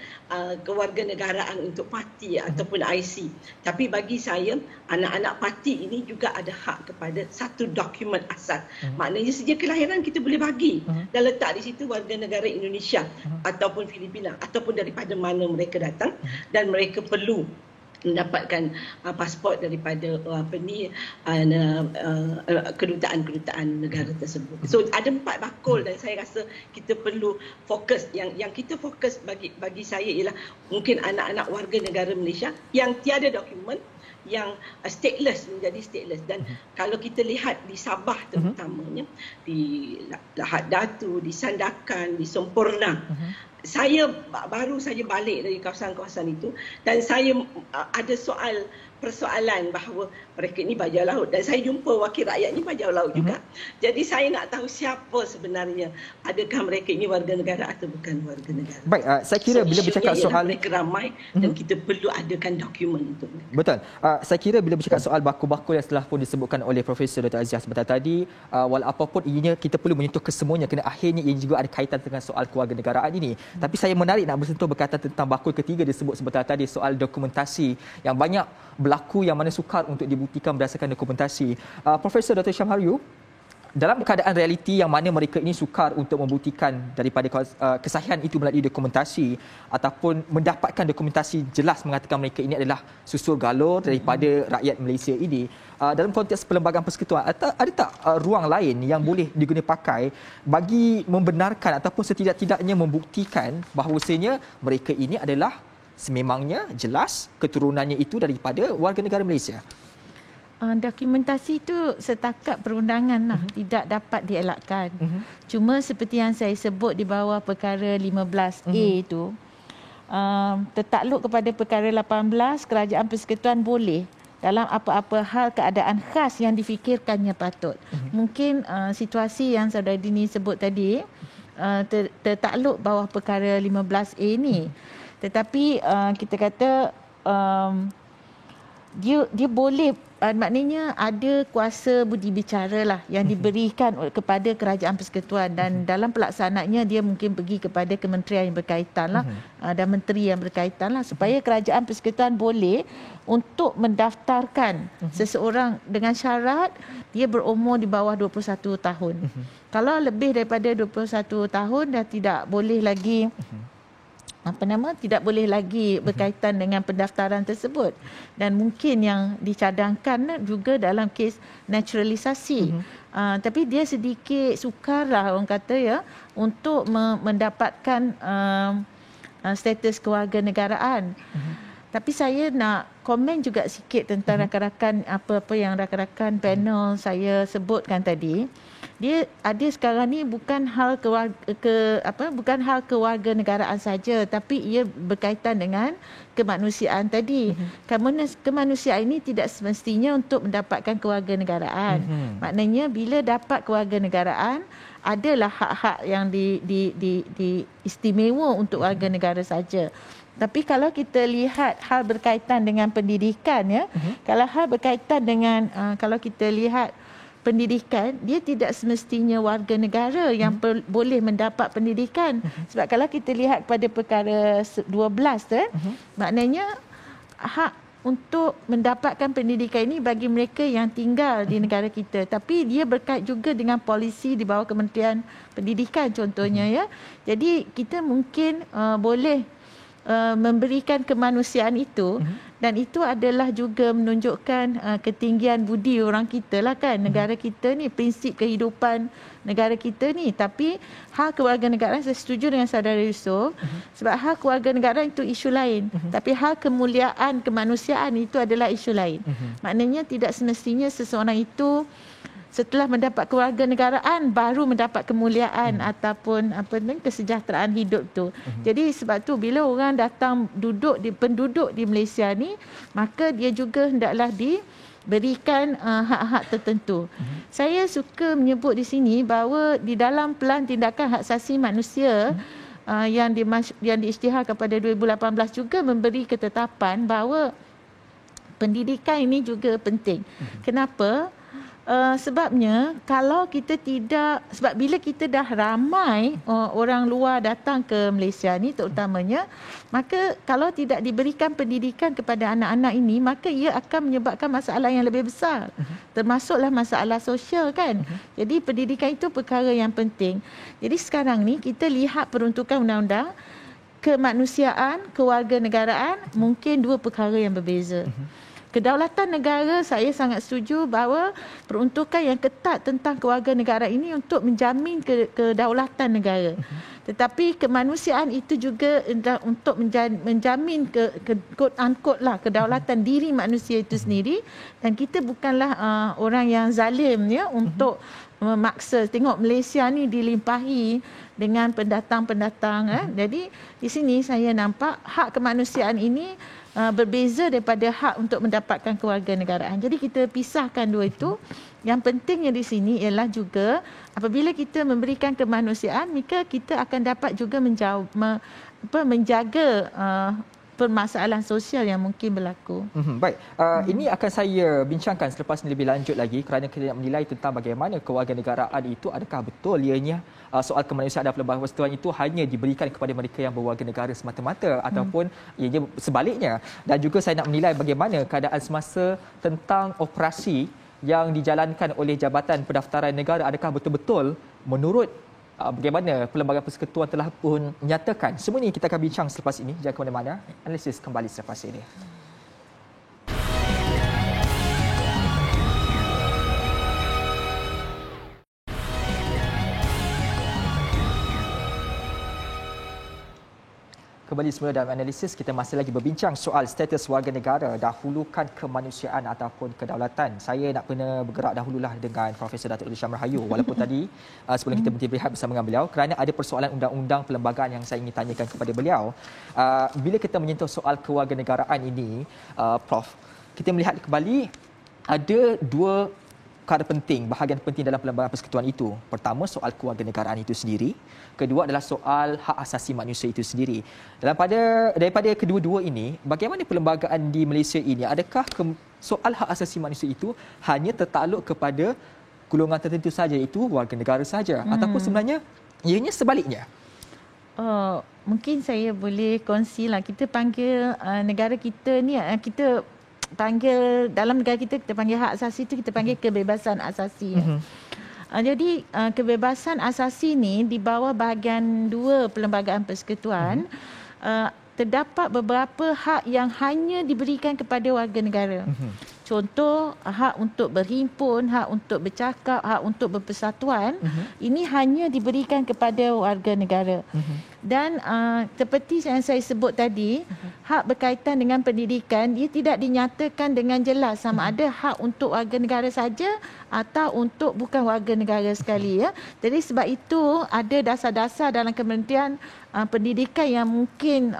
kewarganegaraan untuk parti ataupun IC, tapi bagi saya anak-anak parti ini juga ada hak kepada satu dokumen asas. Maknanya sejak kelahiran kita boleh bagi dan letak di situ warga negara Indonesia ataupun Filipina ataupun daripada mana mereka datang dan mereka perlu mendapatkan pasport daripada kedutaan negara tersebut. So ada 4 bakul dan saya rasa kita perlu fokus yang kita fokus bagi saya ialah mungkin anak-anak warga negara Malaysia yang tiada dokumen, yang stateless menjadi stateless. Dan kalau kita lihat di Sabah terutamanya, di Lahad Datu, di Sandakan, di Semporna, saya baru saja balik dari kawasan-kawasan itu dan saya ada soal persoalan bahawa mereka ni bajau laut, dan saya jumpa wakil rakyat ni bajau laut juga. Jadi saya nak tahu siapa sebenarnya, adakah mereka ini warga negara atau bukan warga negara. Baik, saya kira bila bercakap soal mereka ramai dan kita perlu adakan dokumen untuk mereka. Betul. Saya kira bila bercakap soal bakul-bakul yang telah pun disebutkan oleh Profesor Dr. Aziah sebentar tadi, walau apapun ianya kita perlu menyentuh kesemuanya kerana akhirnya ia juga ada kaitan dengan soal kewarganegaraan ini. Tapi saya menarik nak bersentuh berkaitan tentang bakul ketiga disebut sebentar tadi, soal dokumentasi yang banyak berlaku yang mana sukar untuk dibuktikan berdasarkan dokumentasi. Profesor Dr. Syamharyu, dalam keadaan realiti yang mana mereka ini sukar untuk membuktikan daripada kesahihan itu melalui dokumentasi ataupun mendapatkan dokumentasi jelas mengatakan mereka ini adalah susur galur daripada rakyat Malaysia ini, dalam konteks Perlembagaan Persekutuan, ada tak ruang lain yang boleh diguna pakai bagi membenarkan ataupun setidak-tidaknya membuktikan bahawasanya mereka ini adalah sememangnya jelas keturunannya itu daripada warga negara Malaysia? Dokumentasi itu setakat perundangan lah, tidak dapat dielakkan. Cuma seperti yang saya sebut di bawah perkara 15A itu, tertakluk kepada perkara 18, Kerajaan Persekutuan boleh dalam apa-apa hal keadaan khas yang difikirkannya patut. Mungkin situasi yang saudara Dini sebut tadi tertakluk bawah perkara 15A ni. Tetapi kita kata dia boleh, maknanya ada kuasa budi bicara lah yang diberikan kepada Kerajaan Persekutuan, dan dalam pelaksanaannya dia mungkin pergi kepada kementerian yang berkaitan lah, dan menteri yang berkaitan lah, supaya Kerajaan Persekutuan boleh untuk mendaftarkan seseorang dengan syarat dia berumur di bawah 21 tahun. Kalau lebih daripada 21 tahun dah tidak boleh lagi tidak boleh lagi berkaitan dengan pendaftaran tersebut. Dan mungkin yang dicadangkan juga dalam kes naturalisasi. Tapi dia sedikit sukarlah orang kata ya untuk mendapatkan status kewarganegaraan. Tapi saya nak komen juga sikit tentang rakan-rakan, apa-apa yang rakan-rakan panel saya sebutkan tadi. Dia ada sekarang ni bukan hal bukan hal kewarganegaraan saja, tapi ia berkaitan dengan kemanusiaan tadi. Kemanusiaan ini tidak semestinya untuk mendapatkan kewarganegaraan. Maknanya bila dapat kewarganegaraan, adalah hak-hak yang istimewa untuk warga negara saja. Tapi kalau kita lihat hal berkaitan dengan pendidikan ya, kalau hal berkaitan dengan kalau kita lihat pendidikan, dia tidak semestinya warga negara yang boleh mendapat pendidikan. Sebab kalau kita lihat pada perkara 12 maknanya hak untuk mendapatkan pendidikan ini bagi mereka yang tinggal di negara kita. Tapi dia berkait juga dengan polisi di bawah Kementerian Pendidikan contohnya ya. Jadi kita mungkin boleh memberikan kemanusiaan itu, dan itu adalah juga menunjukkan ketinggian budi orang kita lah kan, negara kita ni, prinsip kehidupan negara kita ni. Tapi hal kewarganegaraan, saya setuju dengan saudara Yusof, sebab hal kewarganegaraan itu isu lain, tapi hal kemuliaan kemanusiaan itu adalah isu lain. Maknanya tidak semestinya seseorang itu setelah mendapat kewarganegaraan baru mendapat kemuliaan ataupun kesejahteraan hidup tu. Jadi sebab tu bila orang datang penduduk di Malaysia ni, maka dia juga hendaklah diberikan hak-hak tertentu. Saya suka menyebut di sini bahawa di dalam Pelan Tindakan Hak Asasi Manusia yang diisytiharkan pada 2018 juga memberi ketetapan bahawa pendidikan ini juga penting. Kenapa? Sebabnya kalau kita tidak, sebab bila kita dah ramai orang luar datang ke Malaysia ni terutamanya, maka kalau tidak diberikan pendidikan kepada anak-anak ini, maka ia akan menyebabkan masalah yang lebih besar, termasuklah masalah sosial kan. Jadi pendidikan itu perkara yang penting. Jadi sekarang ni kita lihat peruntukan undang-undang, kemanusiaan, kewarganegaraan mungkin dua perkara yang berbeza. Kedaulatan negara, saya sangat setuju bahawa peruntukan yang ketat tentang kewarganegaraan ini untuk menjamin kedaulatan negara. Tetapi kemanusiaan itu juga untuk menjamin quote unquote lah kedaulatan diri manusia itu sendiri, dan kita bukanlah orang yang zalim ya untuk memaksa. Tengok Malaysia ni dilimpahi dengan pendatang-pendatang. Jadi di sini saya nampak hak kemanusiaan ini berbeza daripada hak untuk mendapatkan kewarganegaraan. Jadi kita pisahkan dua itu. Yang pentingnya di sini ialah juga apabila kita memberikan kemanusiaan, maka kita akan dapat juga menjaga permasalahan sosial yang mungkin berlaku. Baik, ini akan saya bincangkan selepas ini lebih lanjut lagi kerana kita nak menilai tentang bagaimana kewarganegaraan itu, adakah betul ianya soal kemanusiaan dan pelbagai persekutuan itu hanya diberikan kepada mereka yang berwarga negara semata-mata ataupun ianya sebaliknya. Dan juga saya nak menilai bagaimana keadaan semasa tentang operasi yang dijalankan oleh Jabatan Pendaftaran Negara, adakah betul-betul menurut bagaimana Perlembagaan Persekutuan telah pun menyatakan. Semua ini kita akan bincang selepas ini. Jangan ke mana-mana. Analisis kembali selepas ini. Kembali semula dalam analisis, kita masih lagi berbincang soal status warga negara, dahulukan kemanusiaan ataupun kedaulatan. Saya nak kena bergerak dahululah dengan Profesor Datuk Syamil Rahayu, walaupun tadi sebelum kita berhenti berehat bersama dengan beliau, kerana ada persoalan undang-undang perlembagaan yang saya ingin tanyakan kepada beliau. Bila kita menyentuh soal kewarganegaraan ini, Prof, kita melihat kembali ada dua perkara penting, bahagian penting dalam Perlembagaan Persekutuan itu. Pertama, soal kewarganegaraan itu sendiri. Kedua adalah soal hak asasi manusia itu sendiri. Daripada kedua-dua ini, bagaimana perlembagaan di Malaysia ini? Adakah soal hak asasi manusia itu hanya tertakluk kepada golongan tertentu saja, iaitu warga negara saja, ataupun sebenarnya ianya sebaliknya? Mungkin saya boleh kongsilah. Kita panggil negara kita ni, kita panggil dalam negara kita panggil hak asasi itu, kita panggil kebebasan asasi. Jadi kebebasan asasi ni di bawah bahagian 2 Perlembagaan Persekutuan terdapat beberapa hak yang hanya diberikan kepada warga negara. Contoh, hak untuk berhimpun, hak untuk bercakap, hak untuk berpersatuan, ini hanya diberikan kepada warga negara. Dan seperti yang saya sebut tadi, hak berkaitan dengan pendidikan, dia tidak dinyatakan dengan jelas sama ada hak untuk warga negara saja atau untuk bukan warga negara sekali. Ya. Jadi sebab itu ada dasar-dasar dalam Kementerian Pendidikan yang mungkin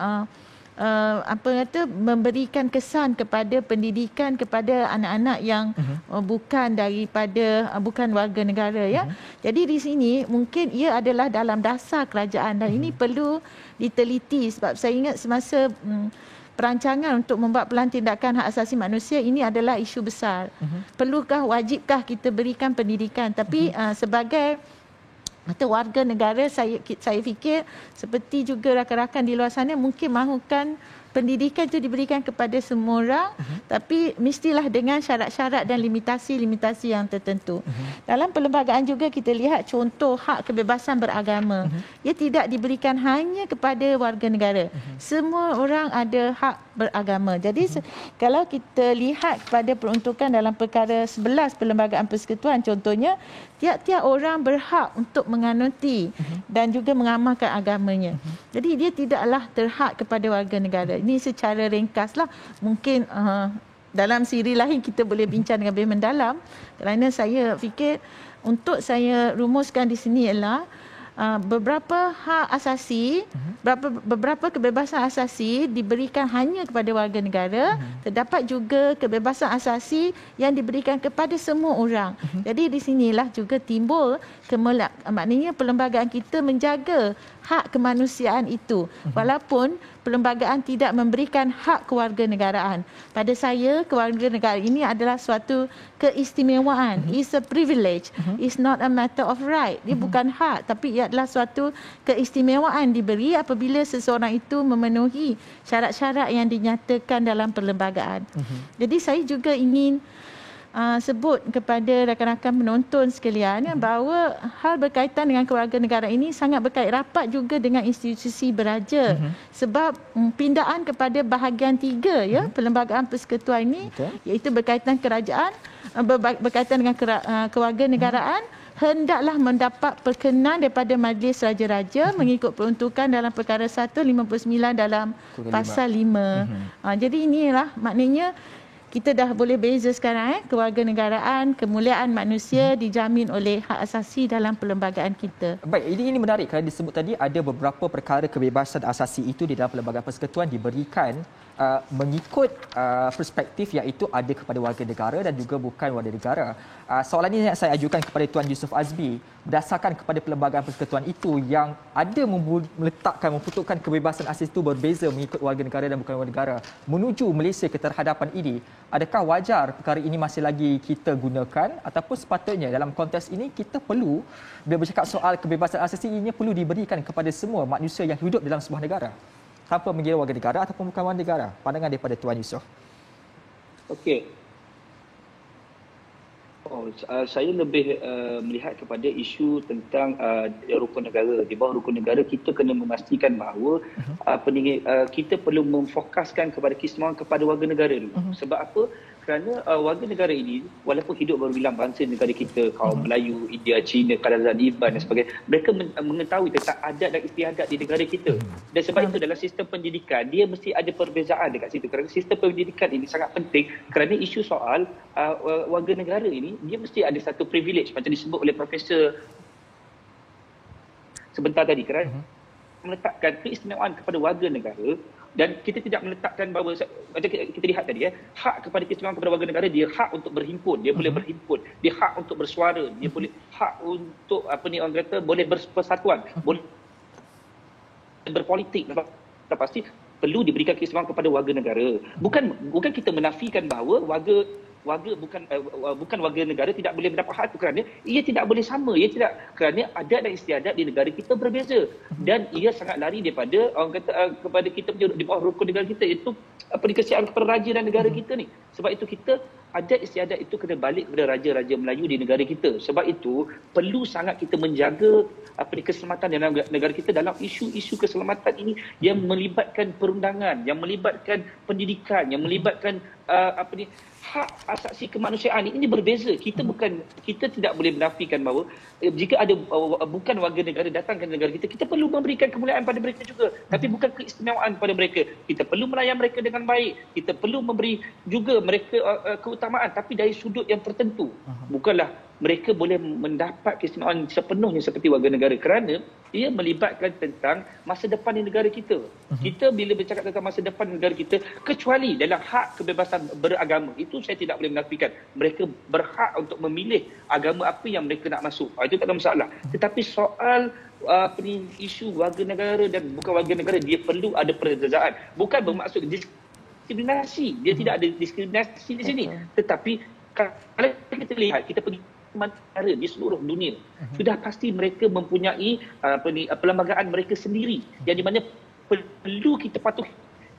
memberikan kesan kepada pendidikan kepada anak-anak yang bukan warga negara, ya. Jadi di sini mungkin ia adalah dalam dasar kerajaan dan ini perlu diteliti, sebab saya ingat semasa perancangan untuk membuat pelan tindakan hak asasi manusia ini adalah isu besar. Perlukah, wajibkah kita berikan pendidikan? Tapi sebagai warga negara, saya fikir seperti juga rakan-rakan di luar sana mungkin mahukan pendidikan itu diberikan kepada semua orang, tapi mestilah dengan syarat-syarat dan limitasi-limitasi yang tertentu. Dalam perlembagaan juga kita lihat contoh hak kebebasan beragama. Ia tidak diberikan hanya kepada warga negara. Semua orang ada hak beragama. Jadi kalau kita lihat kepada peruntukan dalam perkara 11 Perlembagaan Persekutuan, contohnya tiap-tiap orang berhak untuk menganuti dan juga mengamalkan agamanya. Jadi dia tidaklah terhad kepada warga negara. Ini secara ringkaslah. Mungkin dalam siri lain kita boleh bincang dengan lebih mendalam, kerana saya fikir untuk saya rumuskan di sini ialah beberapa hak asasi, beberapa kebebasan asasi diberikan hanya kepada warga negara, terdapat juga kebebasan asasi yang diberikan kepada semua orang. Jadi di sinilah juga timbul maknanya perlembagaan kita menjaga hak kemanusiaan itu, walaupun perlembagaan tidak memberikan hak kewarganegaraan. Pada saya, kewarganegaraan ini adalah suatu keistimewaan. It's a privilege. It's not a matter of right. Dia bukan hak, tapi ia adalah suatu keistimewaan diberi apabila seseorang itu memenuhi syarat-syarat yang dinyatakan dalam perlembagaan. Jadi saya juga ingin sebut kepada rakan-rakan penonton sekalian bahawa hal berkaitan dengan kewarganegaraan ini sangat berkait rapat juga dengan institusi beraja, sebab pindaan kepada bahagian 3 ya Perlembagaan Persekutuan ini, iaitu berkaitan kerajaan, berkaitan dengan kewarganegaraan, hendaklah mendapat perkenan daripada Majlis Raja-Raja mengikut peruntukan dalam perkara 159 dalam pasal 5. Jadi inilah maknanya kita dah boleh beza sekarang, kewarganegaraan, kemuliaan manusia dijamin oleh hak asasi dalam perlembagaan kita. Baik, ini menarik kerana disebut tadi ada beberapa perkara kebebasan asasi itu di dalam Perlembagaan Persekutuan diberikan mengikut perspektif iaitu ada kepada warga negara dan juga bukan warga negara. Soalan ini saya ajukan kepada Tuan Yusof Azmi berdasarkan kepada perlembagaan persekutuan itu yang ada memperuntukkan kebebasan asas itu berbeza mengikut warga negara dan bukan warga negara menuju Malaysia keterhadapan ini. Adakah wajar perkara ini masih lagi kita gunakan ataupun sepatutnya dalam konteks ini kita perlu bila bercakap soal kebebasan asasi ini perlu diberikan kepada semua manusia yang hidup dalam sebuah negara tanpa mengira warga negara ataupun bukan warga negara? Pandangan daripada Tuan Yusof. Okey. Saya lebih melihat kepada isu tentang rukun negara. Di bawah rukun negara kita kena memastikan bahawa kita perlu memfokuskan kepada keistimewaan kepada warga negara dulu. Sebab apa? Kerana warga negara ini walaupun hidup berbilang bangsa negara kita, kaum Melayu, India, Cina, Kazakh, Iban dan sebagainya, mereka mengetahui tentang adat dan istiadat di negara kita. Dan sebab itu dalam sistem pendidikan dia mesti ada perbezaan dekat situ. Kerana sistem pendidikan ini sangat penting kerana isu soal warga negara ini dia mesti ada satu privilege macam disebut oleh Profesor sebentar tadi, kerana meletakkan keistimewaan kepada warga negara. Dan kita tidak meletakkan bahawa macam kita lihat tadi hak kepada keistimewaan kepada warga negara, dia hak untuk berhimpun, dia boleh berhimpun, dia hak untuk bersuara, dia boleh hak untuk orang kata boleh bersatuan, boleh berpolitik. Dan pasti perlu diberikan keistimewaan kepada warga negara. Bukan kita menafikan bahawa warga bukan warga negara tidak boleh mendapat hak itu, kerana ia tidak boleh sama, kerana adat dan istiadat di negara kita berbeza dan ia sangat lari daripada kepada kita punya di bawah rukun negara kita, iaitu kesiaan kepada raja dan negara kita ni. Sebab itu kita adat istiadat itu kena balik kepada raja-raja Melayu di negara kita. Sebab itu perlu sangat kita menjaga keselamatan dalam negara kita dalam isu-isu keselamatan ini yang melibatkan perundangan, yang melibatkan pendidikan, yang melibatkan hak asasi kemanusiaan. Ini berbeza. Kita tidak boleh menafikan bahawa jika ada bukan warga negara datang ke negara kita, kita perlu memberikan kemuliaan pada mereka juga. Tapi bukan keistimewaan pada mereka. Kita perlu melayan mereka dengan baik. Kita perlu memberi juga mereka keutamaan, tapi dari sudut yang tertentu. Bukanlah mereka boleh mendapat keistimewaan sepenuhnya seperti warga negara, kerana ia melibatkan tentang masa depan di negara kita. Kita bila bercakap tentang masa depan negara kita, kecuali dalam hak kebebasan beragama, itu saya tidak boleh menafikan. Mereka berhak untuk memilih agama apa yang mereka nak masuk. Itu tak ada masalah. Tetapi soal isu warga negara dan bukan warga negara, dia perlu ada perbezaan. Bukan bermaksud diskriminasi. Dia tidak ada diskriminasi di sini. Tetapi kalau kita lihat, kita pergi negara di seluruh dunia, sudah pasti mereka mempunyai perlembagaan mereka sendiri, yang di mana perlu kita patuhi.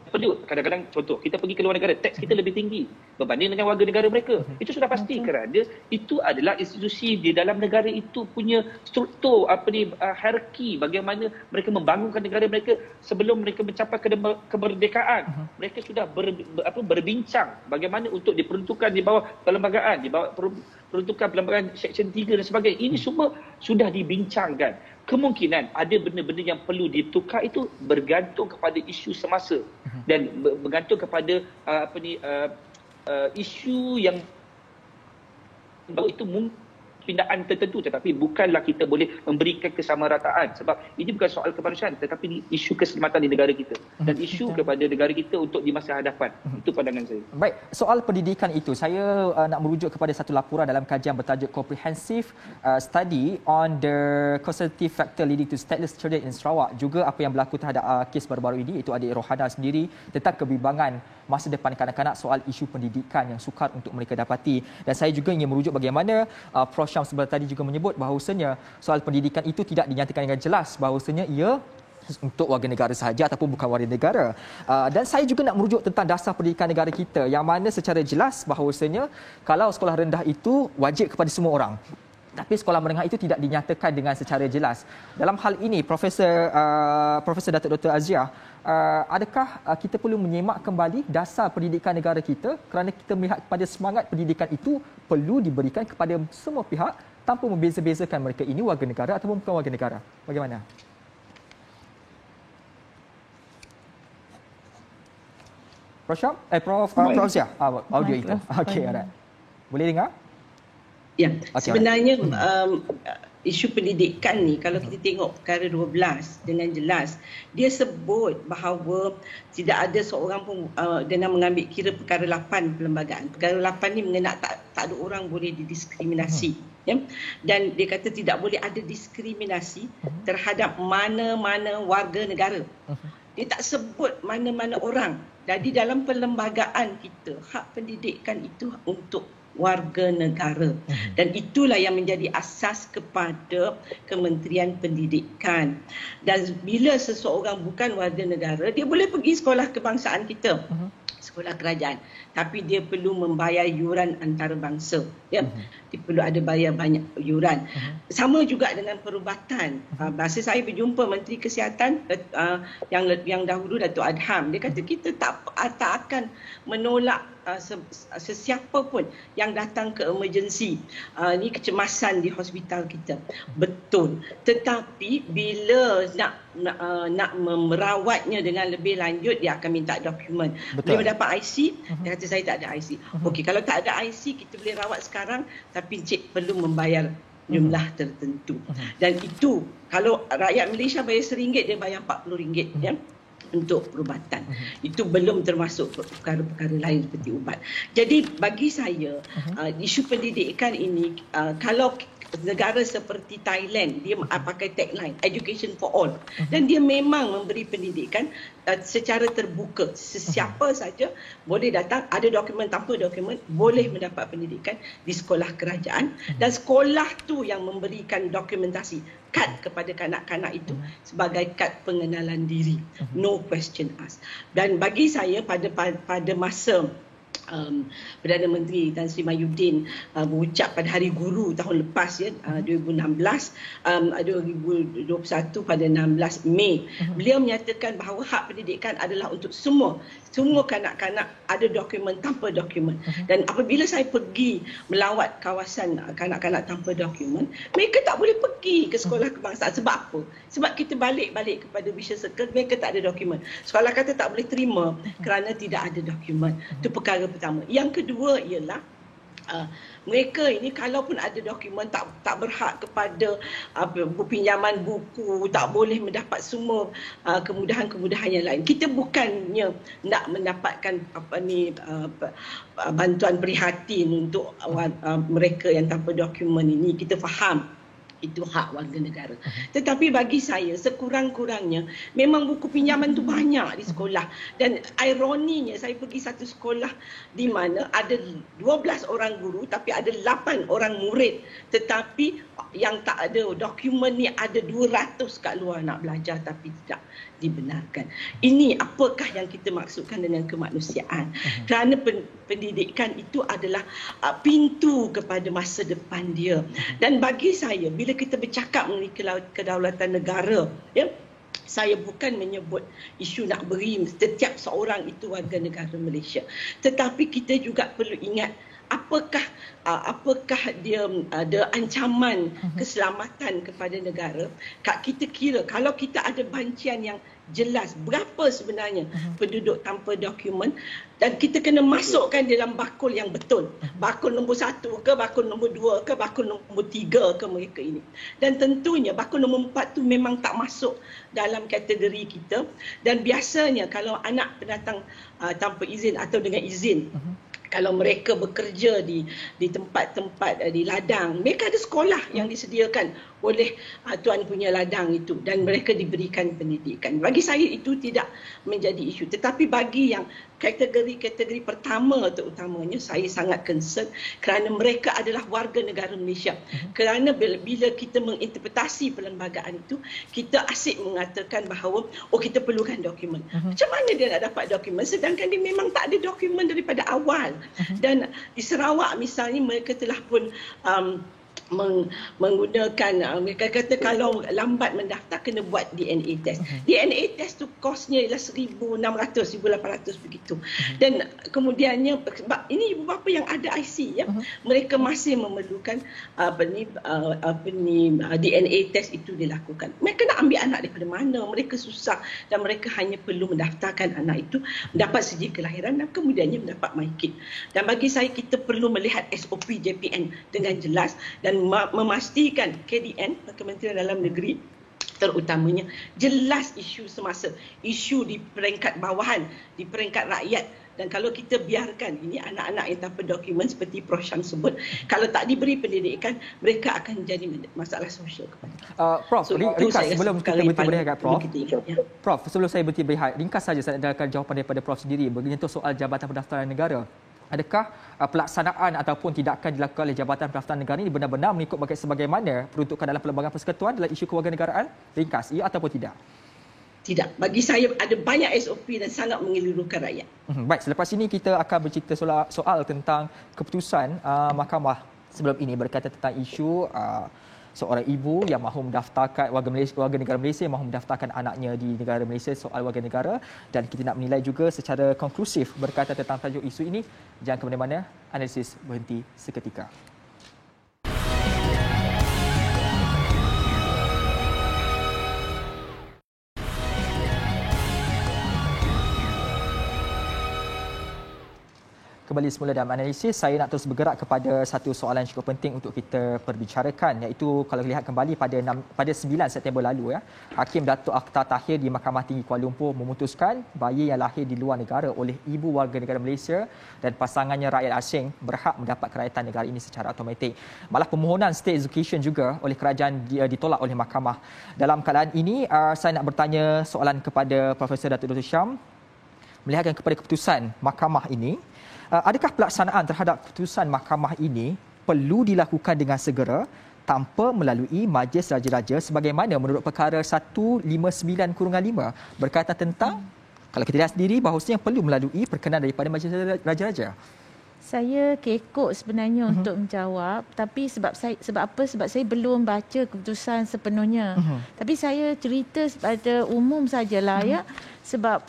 Kadang-kadang contoh, kita pergi ke luar negara, teks kita lebih tinggi berbanding dengan warga negara mereka. Itu sudah pasti, kerana itu adalah institusi di dalam negara itu punya struktur hierarki, bagaimana mereka membangunkan negara mereka sebelum mereka mencapai kemerdekaan. Mereka sudah berbincang bagaimana untuk diperuntukkan di bawah perlembagaan, di bawah peruntukan perlembagaan Seksyen 3 dan sebagainya. Ini semua sudah dibincangkan. Kemungkinan ada benda-benda yang perlu ditukar, itu bergantung kepada isu semasa dan bergantung kepada isu yang bahawa itu mungkin pindaan tertentu, tetapi bukanlah kita boleh memberikan kesamarataan, sebab ini bukan soal kemanusiaan tetapi isu keselamatan di negara kita dan isu kepada negara kita untuk di masa hadapan. Itu pandangan saya. Baik, soal pendidikan itu saya nak merujuk kepada satu laporan dalam kajian bertajuk Comprehensive Study on the Causative Factor Leading to Stateless Children in Sarawak, juga apa yang berlaku terhadap kes baru-baru ini, iaitu adik Rohana sendiri, tentang kebimbangan masa depan kanak-kanak soal isu pendidikan yang sukar untuk mereka dapati. Dan saya juga ingin merujuk bagaimana Prof Syam sebelah tadi juga menyebut bahawasanya soal pendidikan itu tidak dinyatakan dengan jelas bahawasanya ia untuk warga negara sahaja ataupun bukan warga negara. Dan saya juga nak merujuk tentang dasar pendidikan negara kita, yang mana secara jelas bahawasanya kalau sekolah rendah itu wajib kepada semua orang, tapi sekolah menengah itu tidak dinyatakan dengan secara jelas. Dalam hal ini, Profesor Datuk Dr. Azia, adakah kita perlu menyemak kembali dasar pendidikan negara kita, kerana kita melihat kepada semangat pendidikan itu perlu diberikan kepada semua pihak tanpa membeza-bezakan mereka ini warga negara ataupun bukan warga negara. Bagaimana? Prof Syam? Prof Azia? Audio itu. Okey, alright. Boleh dengar? Ya, Okey, sebenarnya isu pendidikan ni kalau kita tengok perkara 12 dengan jelas dia sebut bahawa tidak ada seorang pun dengan mengambil kira perkara 8 perlembagaan. Perkara 8 ni mengenai tak ada orang boleh didiskriminasi. Ya? Dan dia kata tidak boleh ada diskriminasi terhadap mana-mana warga negara. Dia tak sebut mana-mana orang. Jadi dalam perlembagaan kita, hak pendidikan itu untuk warga negara. Dan itulah yang menjadi asas kepada Kementerian Pendidikan. Dan bila seseorang bukan warga negara, dia boleh pergi sekolah kebangsaan kita. Sekolah kerajaan, tapi dia perlu membayar yuran antarabangsa, ya. Dia perlu ada bayar banyak yuran. Sama juga dengan perubatan. Masa saya berjumpa Menteri Kesihatan yang dahulu Datuk Adham, dia kata kita tak akan menolak sesiapa pun yang datang ke emergency. Ini kecemasan di hospital kita. Betul. Tetapi bila nak merawatnya dengan lebih lanjut, dia akan minta dokumen. Boleh mendapat IC? Dia kata saya tak ada IC. Okey, kalau tak ada IC, kita boleh rawat sekarang, tapi cik perlu membayar jumlah tertentu. Dan itu, kalau rakyat Malaysia bayar RM1, dia bayar RM40, ya, untuk perubatan. Itu belum termasuk perkara-perkara lain seperti ubat. Jadi bagi saya, isu pendidikan ini, kalau negara seperti Thailand, dia pakai tagline Education for All, dan dia memang memberi pendidikan secara terbuka. Sesiapa saja boleh datang, ada dokumen tanpa dokumen, boleh mendapat pendidikan di sekolah kerajaan, dan sekolah tu yang memberikan dokumentasi, kad kepada kanak-kanak itu sebagai kad pengenalan diri. No question asked. Dan bagi saya pada masa Perdana Menteri Tan Sri Mahyudin berucap pada Hari Guru tahun lepas, ya, 2016, 2021 pada 16 Mei, beliau menyatakan bahawa hak pendidikan adalah untuk semua kanak-kanak, ada dokumen tanpa dokumen. Dan apabila saya pergi melawat kawasan kanak-kanak tanpa dokumen, mereka tak boleh pergi ke sekolah kebangsaan. Sebab apa? Sebab kita balik kepada Vicious Circle, mereka tak ada dokumen. Sekolah kata tak boleh terima kerana tidak ada dokumen. Itu perkara pertama. Yang kedua ialah mereka ini kalaupun ada dokumen tak berhak kepada pinjaman buku, tak boleh mendapat semua kemudahan-kemudahan yang lain. Kita bukannya nak mendapatkan bantuan prihatin untuk mereka yang tanpa dokumen ini. Kita faham itu hak warga negara. Tetapi bagi saya, sekurang-kurangnya memang buku pinjaman tu banyak di sekolah. Dan ironinya, saya pergi satu sekolah di mana ada 12 orang guru tapi ada 8 orang murid. Tetapi yang tak ada dokumen ni ada 200 kat luar nak belajar tapi tidak dibenarkan. Ini apakah yang kita maksudkan dengan kemanusiaan? Kerana pendidikan itu adalah pintu kepada masa depan dia. Dan bagi saya, bila kita bercakap mengenai kedaulatan negara, ya, saya bukan menyebut isu nak beri setiap seorang itu warga negara Malaysia. Tetapi kita juga perlu ingat apakah dia ada ancaman keselamatan kepada negara. Kita kira kalau kita ada bancian yang jelas berapa sebenarnya penduduk tanpa dokumen, dan kita kena masukkan dalam bakul yang betul. Bakul nombor 1 ke, bakul nombor 2 ke, bakul nombor 3 ke mereka ini. Dan tentunya bakul nombor 4 tu memang tak masuk dalam kategori kita. Dan biasanya kalau anak pendatang tanpa izin atau dengan izin, kalau mereka bekerja di tempat-tempat di ladang, mereka ada sekolah yang disediakan oleh tuan punya ladang itu, dan mereka diberikan pendidikan. Bagi saya itu tidak menjadi isu. Tetapi bagi yang kategori-kategori pertama terutamanya, saya sangat concern kerana mereka adalah warga negara Malaysia. Kerana bila kita menginterpretasi perlembagaan itu, kita asyik mengatakan bahawa kita perlukan dokumen. Macam mana dia nak dapat dokumen sedangkan dia memang tak ada dokumen daripada awal. Dan di Sarawak misalnya, mereka telah pun menggunakan, mereka kata kalau lambat mendaftar kena buat DNA test. DNA test tu kosnya ialah 1,600, 1,800 begitu. Dan kemudiannya sebab ini ibu bapa yang ada IC ya, mereka masih memerlukan DNA test itu dilakukan. Mereka nak ambil anak daripada mana? Mereka susah dan mereka hanya perlu mendaftarkan anak itu, mendapat sijil kelahiran dan kemudiannya mendapat MyKid. Dan bagi saya kita perlu melihat SOP JPN dengan jelas dan memastikan KDN, Kementerian Dalam Negeri terutamanya, jelas isu semasa, isu di peringkat bawahan, di peringkat rakyat. Dan kalau kita biarkan ini anak-anak yang tanpa dokumen seperti Prof Syam sebut, kalau tak diberi pendidikan, mereka akan jadi masalah sosial kepada. Prof, ringkas sebelum kita berhenti berehat, Prof. Prof, sebelum saya berhenti berehat, ringkas saja saya dengarkan jawapan daripada Prof sendiri mengenai soal Jabatan Pendaftaran Negara. Adakah pelaksanaan ataupun tindakan dilakukan oleh Jabatan Pendaftaran Negara ini benar-benar mengikut sebagaimana peruntukan dalam Perlembagaan Persekutuan dalam isu kewarganegaraan? Ringkas, ya ataupun tidak? Tidak. Bagi saya ada banyak SOP dan sangat mengelirukan rakyat. Baik, selepas ini kita akan bercerita soal tentang keputusan mahkamah sebelum ini berkaitan tentang isu seorang ibu yang mahu mendaftarkan warga negara Malaysia yang mahu mendaftarkan anaknya di negara Malaysia soal warga negara, dan kita nak menilai juga secara konklusif berkaitan tentang tajuk isu ini. Jangan ke mana-mana, analisis berhenti seketika. Kembali semula dalam analisis, saya nak terus bergerak kepada satu soalan yang cukup penting untuk kita perbicarakan, iaitu kalau lihat kembali pada 9 September lalu ya, Hakim Datuk Akhtar Tahir di Mahkamah Tinggi Kuala Lumpur memutuskan bayi yang lahir di luar negara oleh ibu warga negara Malaysia dan pasangannya rakyat asing berhak mendapat kerajaan negara ini secara automatik. Malah permohonan state education juga oleh kerajaan ditolak oleh mahkamah. Dalam keadaan ini, saya nak bertanya soalan kepada Profesor Datuk Dr. Syam, melihatkan kepada keputusan mahkamah ini, adakah pelaksanaan terhadap keputusan mahkamah ini perlu dilakukan dengan segera tanpa melalui Majlis Raja-Raja sebagaimana menurut perkara 159/5 berkaitan tentang, kalau kita lihat sendiri, bahawasanya perlu melalui perkenan daripada Majlis Raja-Raja? Saya kekok sebenarnya untuk menjawab, tapi sebab saya belum baca keputusan sepenuhnya. Tapi saya cerita pada umum sajalah ya, sebab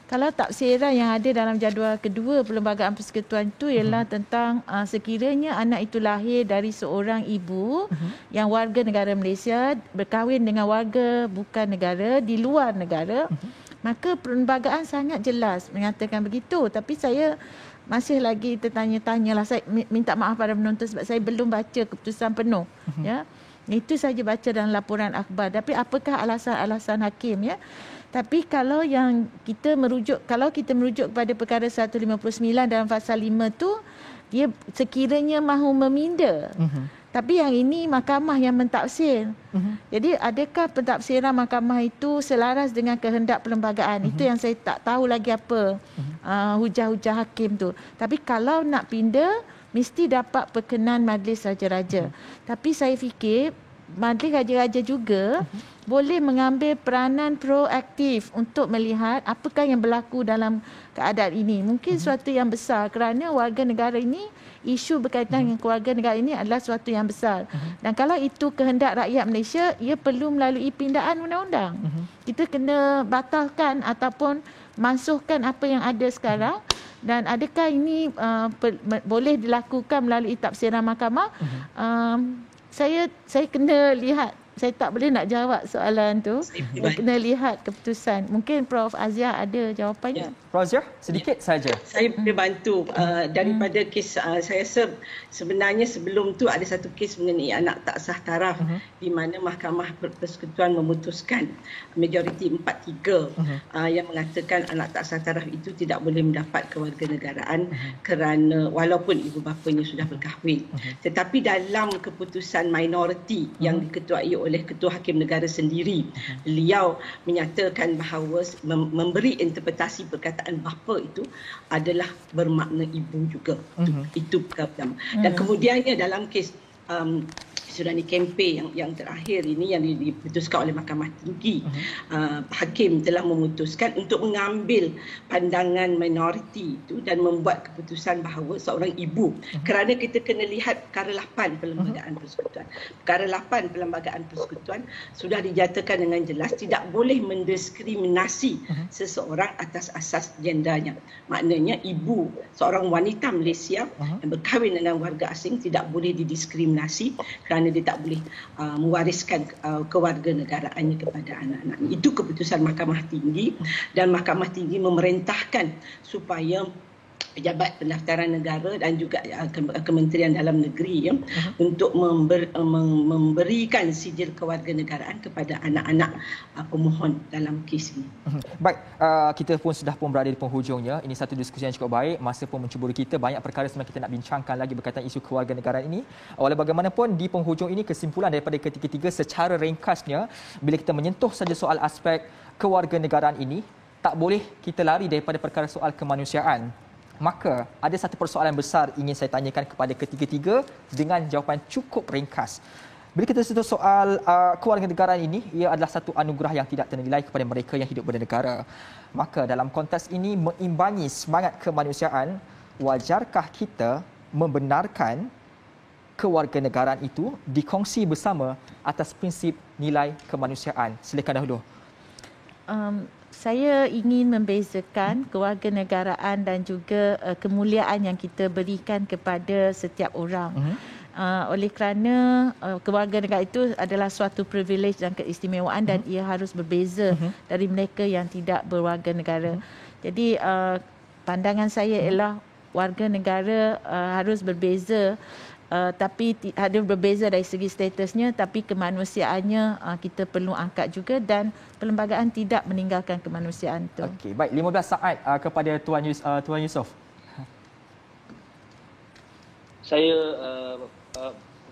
kalau taksiran yang ada dalam jadual kedua Perlembagaan Persekutuan itu ialah tentang sekiranya anak itu lahir dari seorang ibu yang warga negara Malaysia berkahwin dengan warga bukan negara di luar negara, maka perlembagaan sangat jelas mengatakan begitu. Tapi saya masih lagi tertanya-tanyalah, saya minta maaf pada penonton sebab saya belum baca keputusan penuh ya. Itu saja baca dalam laporan akhbar. Tapi apakah alasan-alasan hakim ya? Tapi kalau kita merujuk kepada perkara 159 dalam pasal 5 tu, dia sekiranya mahu meminda. Tapi yang ini mahkamah yang mentafsir. Jadi adakah pentafsiran mahkamah itu selaras dengan kehendak perlembagaan? Itu yang saya tak tahu lagi apa hujah-hujah hakim tu. Tapi kalau nak pindah, mesti dapat perkenan Majlis Raja-Raja. Tapi saya fikir Majlis Raja-Raja juga boleh mengambil peranan proaktif untuk melihat apakah yang berlaku dalam keadaan ini. Mungkin suatu yang besar kerana warga negara ini, isu berkaitan dengan keluarga negara ini adalah suatu yang besar. Dan kalau itu kehendak rakyat Malaysia, ia perlu melalui pindaan undang-undang. Kita kena batalkan ataupun mansuhkan apa yang ada sekarang. Dan adakah ini boleh dilakukan melalui tafsiran mahkamah? Saya kena lihat. Saya tak boleh nak jawab soalan tu. Saya kena lihat keputusan. Mungkin Prof Azia ada jawapannya. Prof Azia, sedikit saja. Saya boleh bantu daripada kes saya sebenarnya sebelum tu ada satu kes mengenai anak tak sah taraf di mana Mahkamah Persekutuan memutuskan majoriti 4-3 yang mengatakan anak tak sah taraf itu tidak boleh mendapat kewarganegaraan kerana walaupun ibu bapanya sudah berkahwin. Tetapi dalam keputusan minoriti yang diketuai oleh Ketua Hakim Negara sendiri, beliau menyatakan bahawa memberi interpretasi perkataan bapa itu adalah bermakna ibu juga. Itu perkara pertama. Dan kemudiannya dalam kes sudah ni kempen yang terakhir ini yang diputuskan oleh Mahkamah Tinggi. Hakim telah memutuskan untuk mengambil pandangan minoriti itu dan membuat keputusan bahawa seorang ibu, kerana kita kena lihat perkara 8 Perlembagaan Persekutuan. Perkara 8 Perlembagaan Persekutuan sudah dinyatakan dengan jelas tidak boleh mendiskriminasi seseorang atas asas gendernya. Maknanya ibu, seorang wanita Malaysia yang berkahwin dengan warga asing tidak boleh didiskriminasi kerana dia tak boleh mewariskan kewarganegaraannya kepada anak-anaknya. Itu keputusan Mahkamah Tinggi, dan Mahkamah Tinggi memerintahkan supaya Pejabat Pendaftaran Negara dan juga Kementerian Dalam Negeri untuk memberikan sijil kewarganegaraan kepada anak-anak pemohon dalam kes ini. Baik, kita pun sudah berada di penghujungnya. Ini satu diskusi yang cukup baik. Masa pun mencuburi kita, banyak perkara sebenarnya kita nak bincangkan lagi berkaitan isu kewarganegaraan ini. Walau bagaimanapun, di penghujung ini kesimpulan daripada ketiga-tiga secara ringkasnya, bila kita menyentuh saja soal aspek kewarganegaraan ini, tak boleh kita lari daripada perkara soal kemanusiaan. Maka ada satu persoalan besar ingin saya tanyakan kepada ketiga-tiga dengan jawapan cukup ringkas. Bila kita sentuh soal kewarganegaraan ini, ia adalah satu anugerah yang tidak ternilai kepada mereka yang hidup bernegara. Maka dalam konteks ini mengimbangi semangat kemanusiaan, wajarkah kita membenarkan kewarganegaraan itu dikongsi bersama atas prinsip nilai kemanusiaan? Silakan dahulu. Saya ingin membezakan kewarganegaraan dan juga kemuliaan yang kita berikan kepada setiap orang. Oleh kerana kewarganegaraan itu adalah suatu privilege dan keistimewaan dan ia harus berbeza dari mereka yang tidak berwarga negara. Jadi pandangan saya ialah warga negara harus berbeza, tapi ada berbeza dari segi statusnya, tapi kemanusiaannya kita perlu angkat juga dan perlembagaan tidak meninggalkan kemanusiaan itu. Okey, baik, 15 saat kepada Tuan Yusof. Saya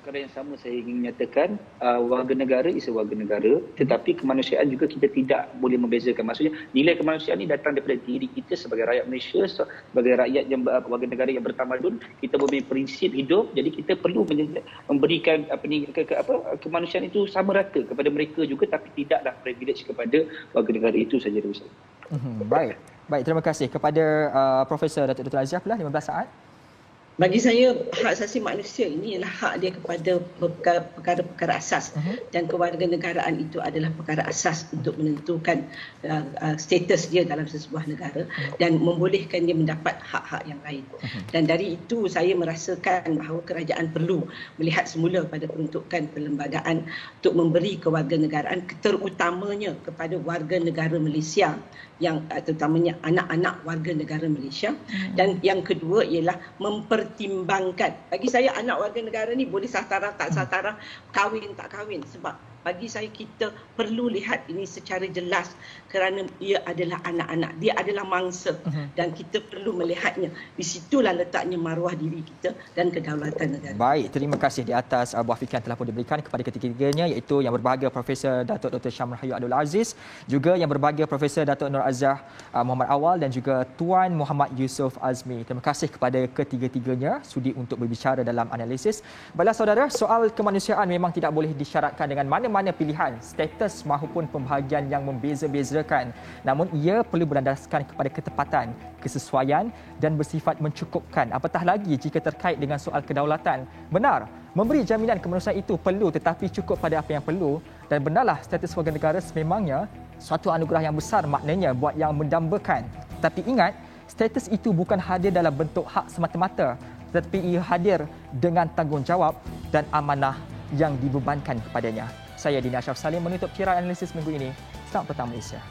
perkara yang sama saya ingin nyatakan, warga negara is warga negara, tetapi kemanusiaan juga kita tidak boleh membezakan. Maksudnya nilai kemanusiaan ini datang daripada diri kita sebagai rakyat Malaysia, sebagai rakyat yang warga negara yang bertamadun. Kita mempunyai prinsip hidup, jadi kita perlu memberikan kemanusiaan itu sama rata kepada mereka juga, tapi tidaklah privilege kepada warga negara. Itu saja dari saya. Baik, terima kasih kepada Profesor Datuk Dr. Aziah pula 15 saat. Bagi saya, hak asasi manusia ini ialah hak dia kepada perkara-perkara asas, dan kewarganegaraan itu adalah perkara asas untuk menentukan status dia dalam sesebuah negara dan membolehkan dia mendapat hak-hak yang lain. Dan dari itu saya merasakan bahawa kerajaan perlu melihat semula pada peruntukan perlembagaan untuk memberi kewarganegaraan terutamanya kepada warga negara Malaysia, yang terutamanya anak-anak warga negara Malaysia. Dan yang kedua ialah mempertimbangkan, bagi saya anak warga negara ni boleh satara tak satara, kahwin tak kahwin, sebab bagi saya kita perlu lihat ini secara jelas kerana ia adalah anak-anak, dia adalah mangsa dan kita perlu melihatnya. Di situlah letaknya maruah diri kita dan kedaulatan negara. Baik, terima kasih di atas buah fikiran telah pun diberikan kepada ketiga-tiganya, iaitu yang berbahagia Profesor Datuk Dr. Syam Rahayu Abdul Aziz, juga yang berbahagia Profesor Datuk Nur Aziah Muhammad Awal dan juga Tuan Muhammad Yusof Azmi. Terima kasih kepada ketiga-tiganya sudi untuk berbicara dalam analisis. Baiklah saudara, soal kemanusiaan memang tidak boleh disyaratkan dengan mana pilihan, status maupun pembahagian yang membeza-bezakan. Namun ia perlu berlandaskan kepada ketepatan, kesesuaian dan bersifat mencukupkan. Apatah lagi jika terkait dengan soal kedaulatan. Benar, memberi jaminan kemanusiaan itu perlu, tetapi cukup pada apa yang perlu. Dan benarlah status warga negara sememangnya suatu anugerah yang besar maknanya buat yang mendambakan. Tapi ingat, status itu bukan hadir dalam bentuk hak semata-mata, tetapi ia hadir dengan tanggungjawab dan amanah yang dibebankan kepadanya. Saya Dini Ashraf Salim menutup kira analisis minggu ini. Selamat petang Malaysia.